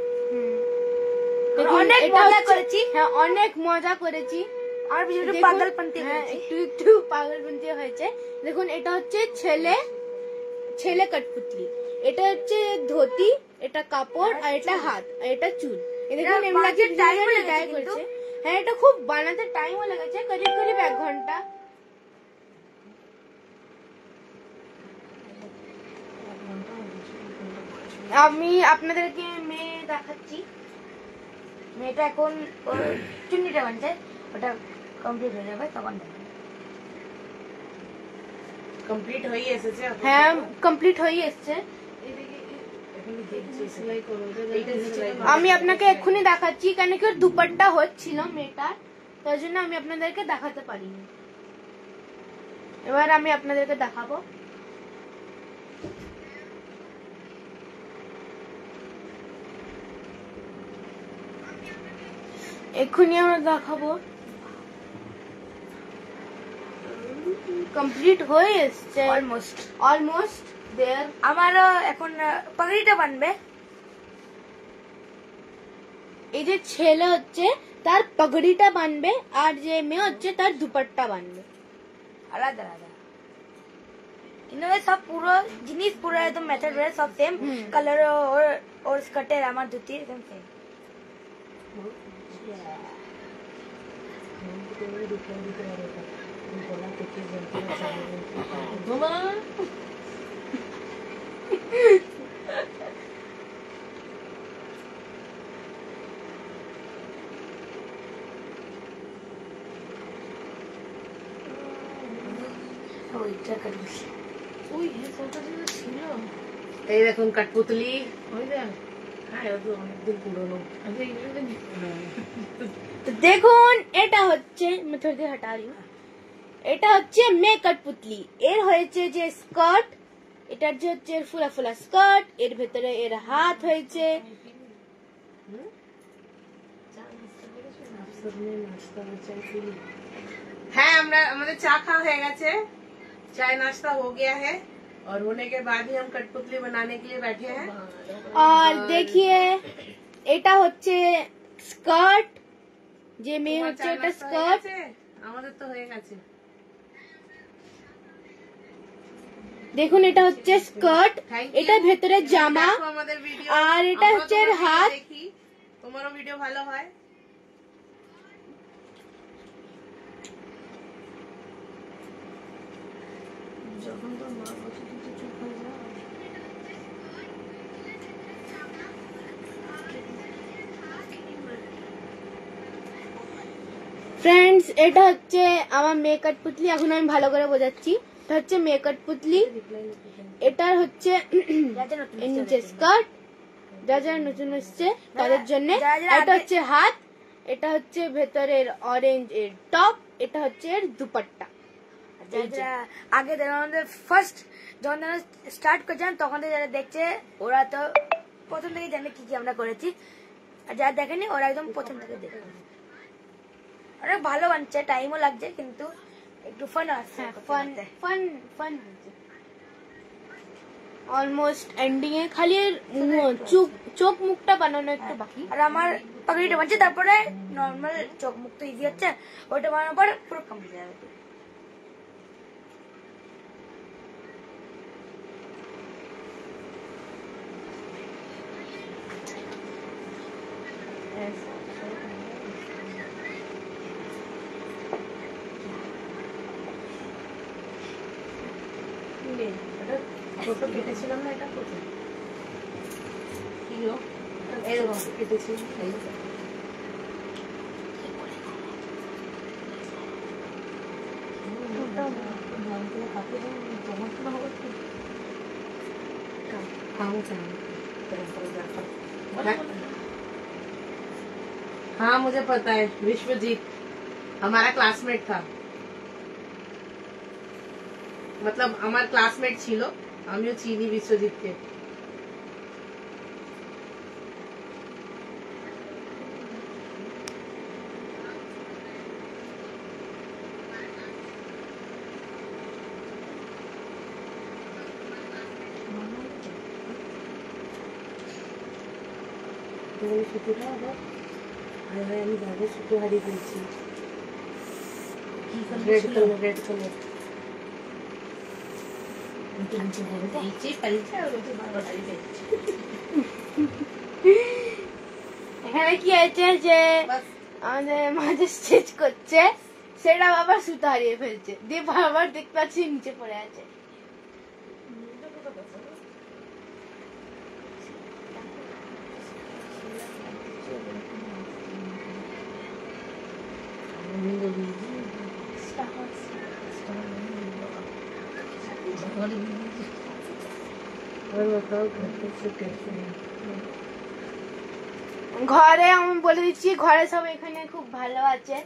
অনেক মজা করেছি হ্যাঁ অনেক মজা করেছি আর পিছনে পাগলপন্থী হয়েছে একটু একটু পাগলপন্থী হয়েছে দেখুন এটা হচ্ছে ছেলে ছেলে কঠপুতলি। এটা হচ্ছে ধুতি, এটা কাপড়, আর এটা হাত, আর এটা চুল। এই দেখুন এমনি টাইম করেছে। হ্যাঁ, এটা খুব বানাতে টাইমও লেগেছে, করিব 1 ঘন্টা। আমি আপনাদেরকে মেয়ে দেখাচ্ছি। মেয়েটা এখন চুন্নিটা বানছে, ওটা কমপ্লিট হয়ে যাবে তখন কমপ্লিট হয়ে এসেছে। হ্যাঁ, কমপ্লিট হয়ে এসছে। আমি আপনাকে এক্ষুনি দেখাচ্ছি, কেন কি ওর দুপাট্টা হচ্ছিল মেয়েটার, তার জন্য আমি আপনাদেরকে দেখাতে পারিনি। এবার আমি আপনাদেরকে দেখাবো। এক্ষুনি আমরা দেখাবো। কমপ্লিট হয়ে এসছে অলমোস্ট দেয়ার। আমারও এখন পাগড়িটা বানবে। এই যে ছেলে হচ্ছে তার পাগড়িটা বানবে, আর যে মেয়ে হচ্ছে তার দুপাট্টা বানবে। আলাদা আলাদা, কিন্তু সব পুরো জিনিস পুরো একদম মেথড সব সেম কালার। ওর স্কার্টের আমার ধুতি একদম সেম। এই দেখুন কাঠপুতলি, হ্যাঁ ও তো অনেকদিন পুরনো। তো দেখুন এটা হচ্ছে, मैं थोड़ी देर हटा रही हूँ। এটা হচ্ছে মেয়ে কঠপুতলি। এর হয়েছে যে স্কার্ট, এটার যে হচ্ছে ফুলা ফুলা স্কার্ট, এর ভেতরে এর হাত হয়েছে। হ্যাঁ, আমাদের চা খাওয়া হয়ে গেছে, चाय नाश्ता हो गया है, और होने के बाद ही हम कठपुतली बनाने के लिए बैठे हैं। আর দেখিয়ে এটা হচ্ছে স্কার্ট, যে মেয়ে হচ্ছে এটা স্কার্ট। আমাদের তো হয়ে গেছে। দেখুন এটা হচ্ছে স্কার্ট, এটা ভেতরে জামা, আমাদের ভিডিও, আর এটা হচ্ছে এর হাত। দেখি তোমারও ভিডিও ভালো হয়। ফ্রেন্ডস, এটা হচ্ছে আমার মেয়ে কঠপুতলি। এখন আমি ভালো করে বোঝাচ্ছি। এটা হচ্ছে মেয়ে কঠপুতলি, এটা হচ্ছে নিচে স্কার্ট, যা যারা নতুন এসছে তাদের জন্য। এটা হচ্ছে হাত, এটা হচ্ছে ভেতরের অরেঞ্জ এর টপ, এটা হচ্ছে এর দুপাট্টা। আগে আমাদের ফার্স্ট যখন স্টার্ট করছিলাম তখন যারা দেখছে ওরা তো প্রথম থেকে জানে কি কি আমরা করেছি, আর যারা দেখেনি ওরা একদম প্রথম থেকে দেখে। অনেক ভালো বানছে, টাইমও লাগছে, কিন্তু একটু ফান আসছে। ফান অলমোস্ট এন্ডিং এ, খালি চোখ মুখটা বানানো একটু বাকি। আর আমার পাগড়িটা বানছে, তারপরে নর্মাল চোখ মুখ তো ইজি হচ্ছে, ওইটা বানানোর পর পুরো কমপ্লিট হয়ে যাবে। ছোট কেটেছিলাম না, এটা কোথায় কি গো? এরকম কেটেছি। हाँ मुझे पता है, विश्वजीत हमारा क्लासमेट था, मतलब हमारा क्लासमेट छिलो, आमियो चिनी विश्वजीत के। সুতোটা আবার আমি বাইরে সুতো হারিয়ে ফেলছি। রেড কালার নিচেই পালিয়েছে আর ওই বারবার হারিয়ে এখানে কি আছে যে আমাদের মাঝে স্টেজ করছে, সেটা বাবা সুতো হারিয়ে ফেলছে, দিয়ে বারবার দেখতে পাচ্ছি নিচে পড়ে আছে। ঘরে আমি বলে দিচ্ছি, ঘরে সব এখানে খুব ভালো আছে।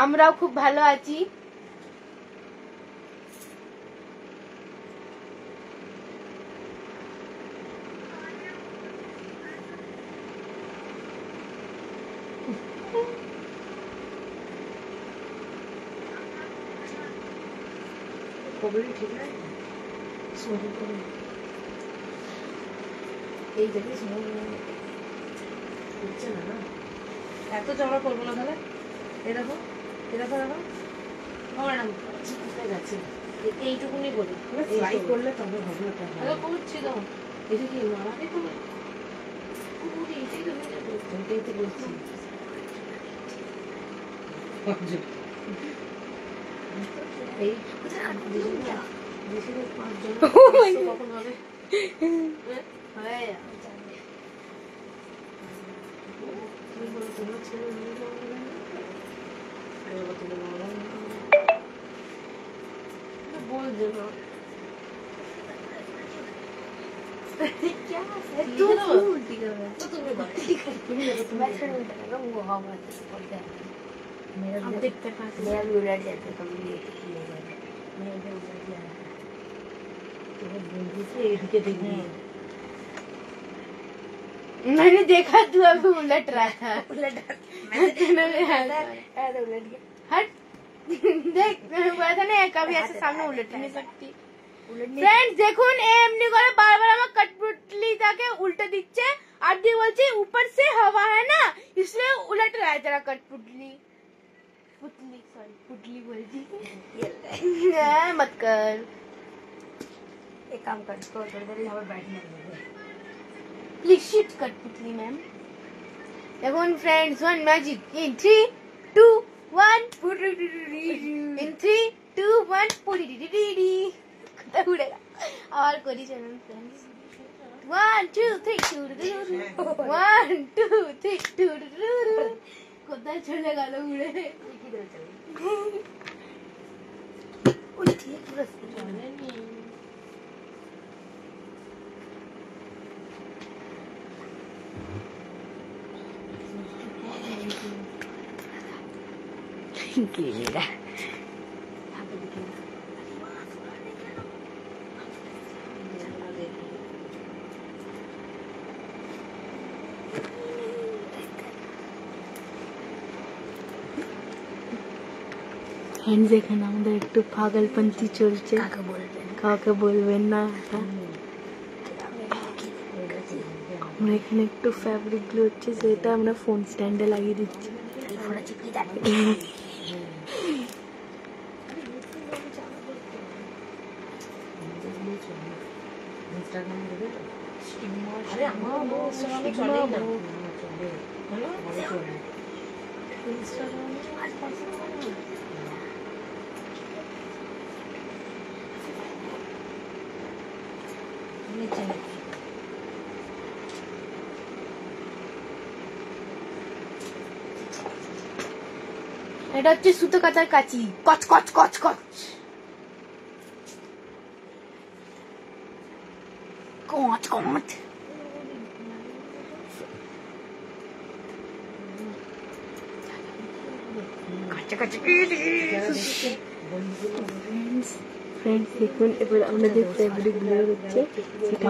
আমরাও খুব ভালো আছি। ঠিক নাই এই জায়গায় হচ্ছে না, এত চওড়া করবো না তাহলে। এরকম এরকম এরকম গেছে, এইটুকুনি বলি সেলাই করলে তবে হবে। ওটা করছি তো, এটা কি আমাকে তো এটাই তো বলছি। এই কখন হবে? বলছে না देखते मेरा भी उलट जाता है कभी मेरा भी उलट जाता है। मैंने देखा तू अभी उलट रहा था। उलट हट देख, मैंने बोला था ना कभी ऐसे सामने उलट नहीं सकती। फ्रेंड्स দেখুন এমনি করে বারবার আমার कठपुतलीটাকে उल्टे দিচ্ছে আর দিয়ে বলছে ऊपर से हवा है ना इसलिए उलट रहा है तेरा कठपुतली। पुतली सॉरी पुतली बोलती मत कर। एक काम कर इसको थोड़ी देर यहाँ पर बैठने दे। प्लीज शिट कठपुतली मैम। দেখুন फ्रेंड्स वन मैजिक इन 3 2 1 इन 3 2 1 उड़ेगा और करी चलन फ्रेंड्स 1 2 3 1 2 3 কোথায় চলে গেল উড়ে? गिरेगा फ्रेंड्स এখানে আমাদের একটু পাগলপন্থী চলছে, কাউকে বলবেন না। আমরা এখানে একটু ফ্যাব্রিক গুলো হচ্ছে সেটা আমরা ফোন স্ট্যান্ডে লাগিয়ে দিচ্ছি। আরে আমার চলে না এটা হচ্ছে সুতো কাটার কাঁচি, কচ কচ কচ কচ कौच कौच फ्रेंड्स দেখুন এবার আমরা যে ফ্যাব্রিক গুলো হচ্ছে সেটা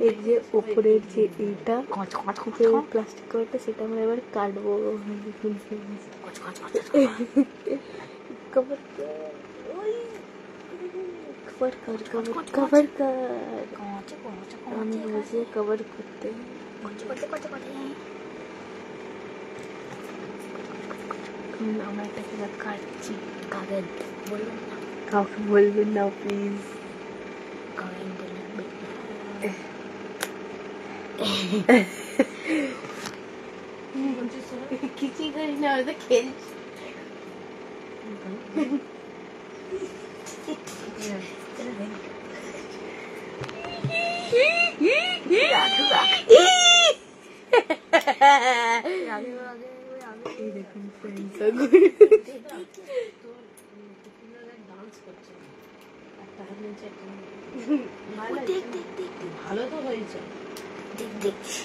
এই যে উপরের যে এইটা প্লাস্টিক কভারটা সেটা আমরা এবার কাটবো। দেখুন কভার कवर कर कवर कवर कर हम मुझे कवर करते দেখুন আমরা এটাকে কাটছি। কাকে বলবেন না, কাউকে বলবেন না প্লিজ। কাকে বলবেন কিছুই করি না, আমরা তো খেলছি। এই দেখুন friends, ডান্স করছে একটা হাত নিচে একটা হাত উপরে। ভালো তো হয়েছে। দেখছি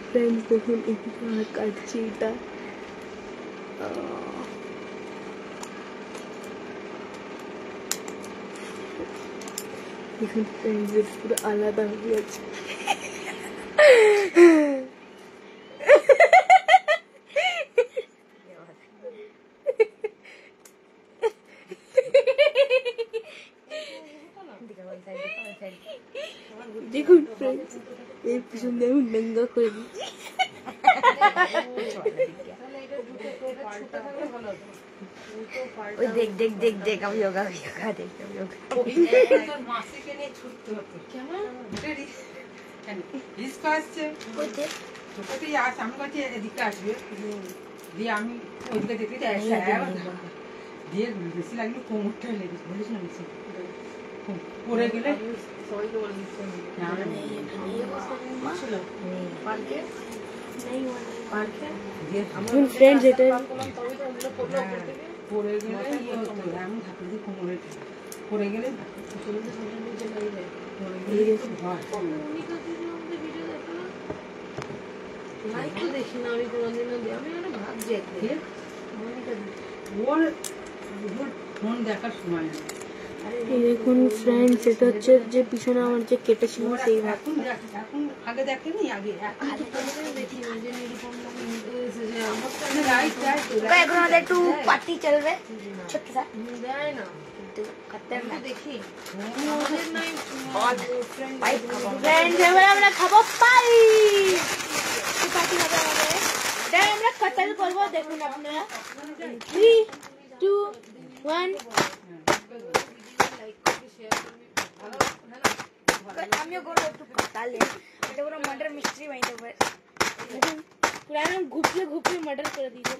friends দেখুন এখানে আমরা কাটছি এটা। দেখুন friends এর পুরো আলাদা হয়ে গেছে। দেখুন friends এর পিছন দিয়ে আমি নঙ্গা করে দিচ্ছি। ওই দেখ দেখ দেখ দেখ আমি যোগা যোগা দেখ মাসিকে নিয়ে ছুটতে হতো। কেমন রিস্ক আসছে ছোটতেই আসে আমি বলছি এদিকে আসবে দিয়ে আমি ওইদিকে দেখতে দিয়ে বেশি লাগলো কোমরটা লেগেছে বলিস না বেশি পড়ে গেলে সবাইকে বলে দিচ্ছে পার্কে পার্কে দেখুন friends এটা পড়ে গেলে এমন ধাপে দিয়ে কোমরে পড়ে গেলে এই দেখুন লাইক তো দেখি না আমি কোনোদিনও আমি ভাবছি একদিন ওর ফোন দেখার সময় নেই এই দেখুন friends এটা হচ্ছে যে পিছনে আমার যে কেটেছিল সেই ভাগ। এখন আগে দেখেনি আগে দেখি না যে নিরুপম এসে যে আমার তো রাইট রাইট এখন আমাদের একটু পার্টি চলবে ছোট্ট সা দেয় না খতরনাক তো দেখি আমাদের নাই পাইপ খাবো friends এবার আমরা খাবো পাই। পার্টি হবে আমাদের। এটা আমরা কাটাল করবো দেখুন আপনারা। 3 2 1 আমিও করবো একটু তাহলে এটা কোনো মার্ডার মিস্ট্রি বানিয়ে দেবো দেখুন পুরো একদম ঘুপিয়ে ঘুপিয়ে মার্ডার করে দিয়েছে।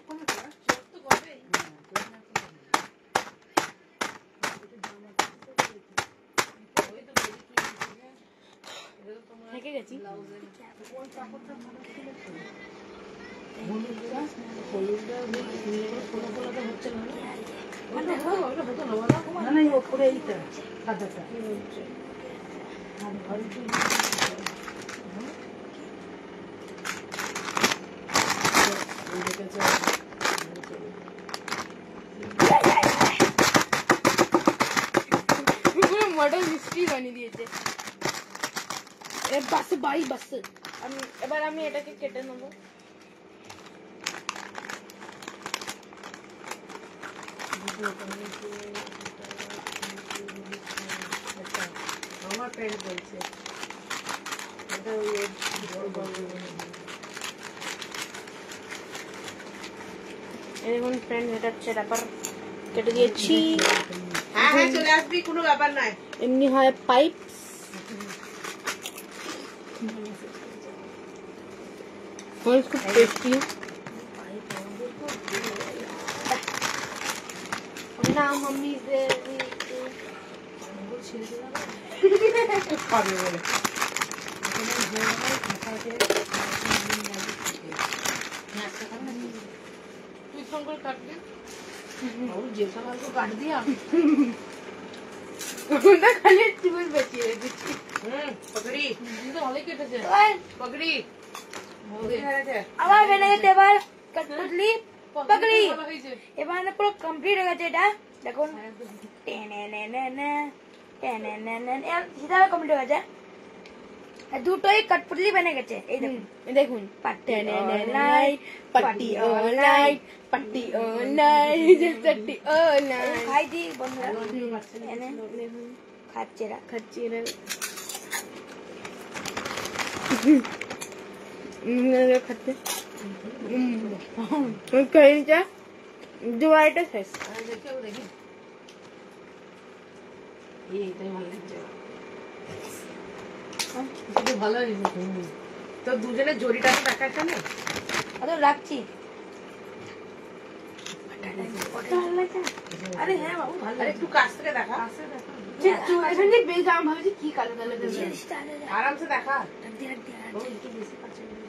থেকে গেছি। না না ওপরে এইটা সাদাটা পুরো মডেল মিস্ট্রি বানিয়ে দিয়েছে। বাস বাই বাস এবার আমি এটাকে কেটে নেবো। আমার ফ্রেন্ড বলছে এটা ওই দেখুন ফ্রেন্ড এটা হচ্ছে ব্যাপার কেটে দিয়েছি। হ্যাঁ হ্যাঁ চলে আসবি কোনো ব্যাপার নাই এমনি হয় পাইপ। খুব টেস্টি না मम्मी से খাবে বলে তুই ফোন করে কাটবি और जैसा माल को काट दिया ওটা খালি চুল বেঁচিয়ে রেখেছি। पकड़ी ये तो वाले केटे थे पकड़ी हो गए আবার বেনে গেছে এবার কাঠপুতলি পাকড়ি ভালো হয়েছে এবার না পুরো কমপ্লিট হয়ে গেছে এটা দেখুন টেনেনেনেনে টেনেনেনেনে এর সিধা কমপ্লিট হয়ে গেছে আর দুটোই কাঠপুতলি বেনে গেছে এই দেখুন দেখুন party night party all night party all night party all night খাই দি বন্ধুরা এনে দেখুন খাচ্ছে এরা খাচ্ছি এরা খাচ্ছে খাই যা জোড়াটা শেষ। দেখি এইটাই ভালো লাগছে এটা ভালো হয়েছে। তো দুজনের জড়িটা তো দেখাচ্ছে না রাখছি। আরে হ্যাঁ বাবু ভালো একটু কাছ থেকে দেখা এখান থেকে বেশ আমি ভাবছি কি কালো কালো আরামসে দেখা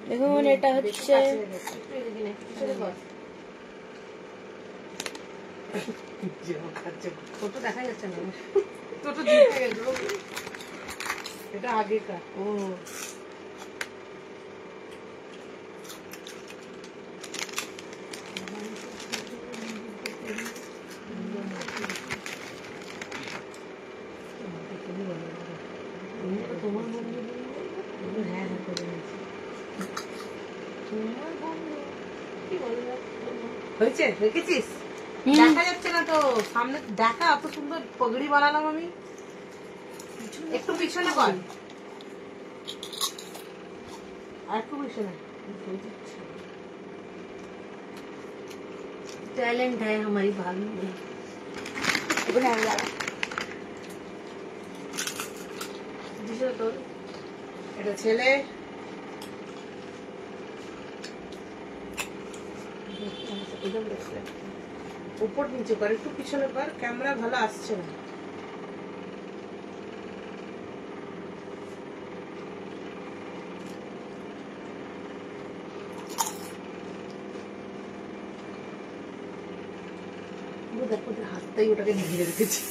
দেখুন এটা হচ্ছে ছোট দেখা যাচ্ছে না ছোট জিতে গেছে এটা আগেকার ও তোমার বন্ধু হ্যাঁ হ্যাঁ করে নিয়েছি তোমার বন্ধু কি বলে হয়েছে রেখেছিস দেখা যাচ্ছে না তো সামনে দেখা অত সুন্দর পগড়ি বানালাম আমি একটু পিছনে কর আর একটু পিছনে टैलेंट है हमारी भाभी में এটা ছেলে উপর নিচে কর একটু পিছনে কর ক্যামেরা ভালো আসছে না দেখো হাতটাই ওটাকে ঘিরে রেখেছি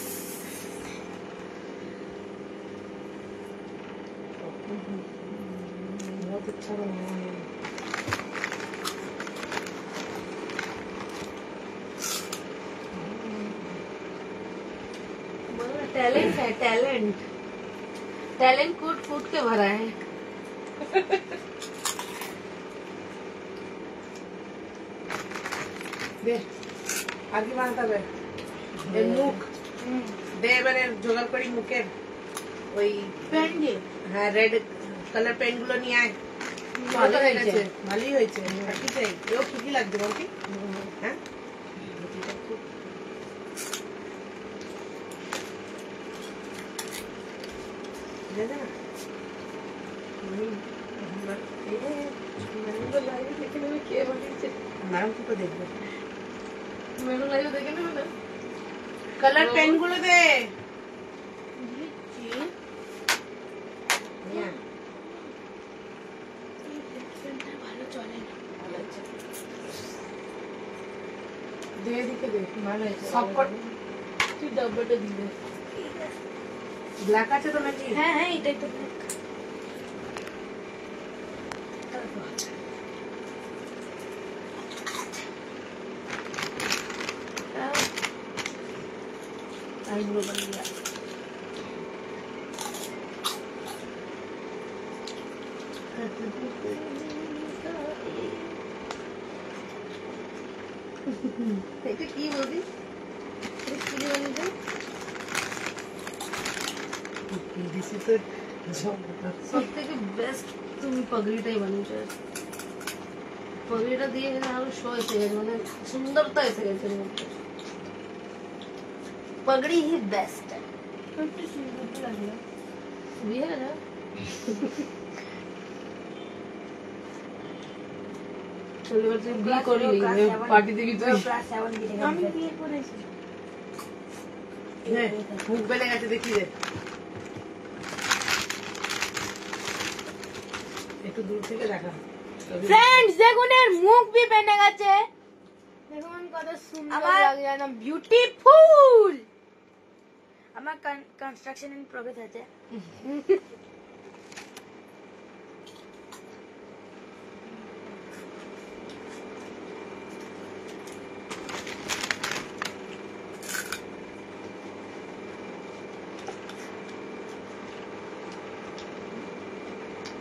बहुत अच्छा बनाया है टैलेंट है टैलेंट कूट कूट के भरा है दे आगे बांधता है मुख दे এবারে জোগাড় করি মুখের ওই পেন দিয়ে হ্যাঁ রেড কালার পেন গুলো নিয়ে আয় ভালোই হয়েছে আর কি চাই এও ঠিকই লাগছে বলছি হ্যাঁ ম্যাডাম তো দেখবে কালার পেন গুলো দে ব্ল্যাক আছে তো নাকি হ্যাঁ হ্যাঁ এটাই তো आईब्रो बन गया এটা কি বলবি সব থেকে বেস্ট তুমি পাগড়িটাই বানিয়েছো পাগড়িটা দিয়ে আরো শো এসে গেছে মানে সুন্দরতা এসে গেছে पगड़ी ही बेस्ट है पार्टी देखी मुख बेले गেছে দেখি রে একটু দূর থেকে দেখা ফ্রেন্ডস দেখুন এর মুখ भी বেনে গেছে দেখুন কত সুন্দর লাগে একদম বিউটিফুল আমার কনস্ট্রাকশন ইন প্রোগ্রেস আছে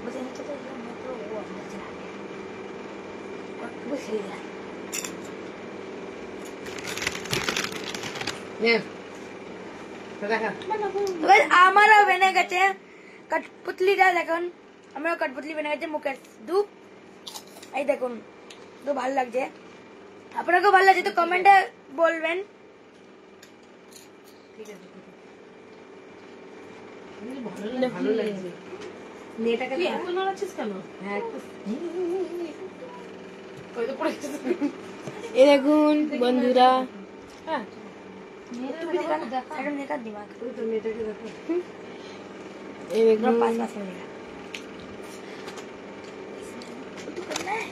मुझे नहीं पता ये मेट्रो वो अंदर चला गया और वो सही है আমারও বেনে গেছে কঠপুতলিটা দেখুন আমারও কঠপুতলি বেনে গেছে মুখের দু এই দেখুন তো ভালো লাগছে আপনাকে ভালো লাগছে তো কমেন্টে বলবেন। ভালো লাগছে। মেয়েটাকে তুই এত নাড়াচ্ছিস কেন? হ্যাঁ একটু ওই তো পড়ে গেছে। এই দেখুন বন্ধুরা, হ্যাঁ তুমি দেখা না একটা নেকা দিমাগ ওই তো মেয়েটাকে দেখো। এই দেখুন पास पास में लेगा तो करना है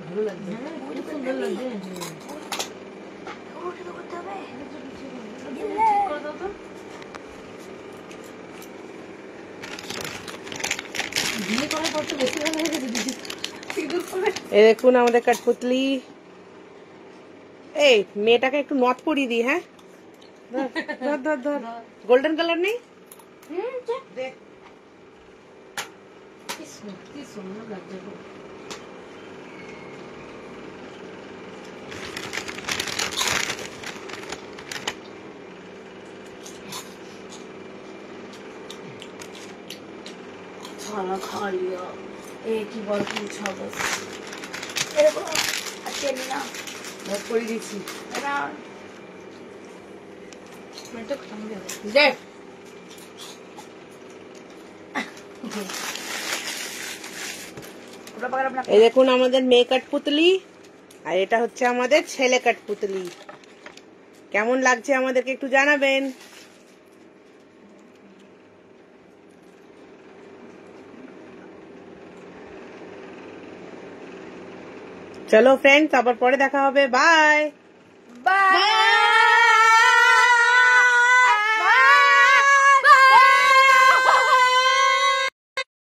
ভালো লাগছে। খুব সুন্দর লাগছে। वो तो करता है করে দাও তো। বিয়ে করার পর তো বেশি ভালো হয়ে গেছে দিদি। সিঁদুর পরে এই দেখুন আমাদের কাঠপুতলি। এই মেয়েটাকে একটু নথ পরিয়ে দিই। হ্যাঁ ধর ধর ধর ধর। গোল্ডেন কালার নেই? দে। কি সুন্দর লাগছে গো। खाना खा लिया एक ही बार पूछा बस। मेरे को अच्छे नहीं ना নথ পরিয়ে দিচ্ছি। ना मैं तो खत्म हो गया। দে। पूरा पकड़ अपना এই দেখুন আমাদের মেয়ে কাঠপুতলি, আর এটা হচ্ছে আমাদের ছেলে কাঠপুতলি। কেমন লাগছে আমাদেরকে একটু জানাবেন। চলো ফ্রেন্ডস, আবার পরে দেখা হবে। বাই। बाय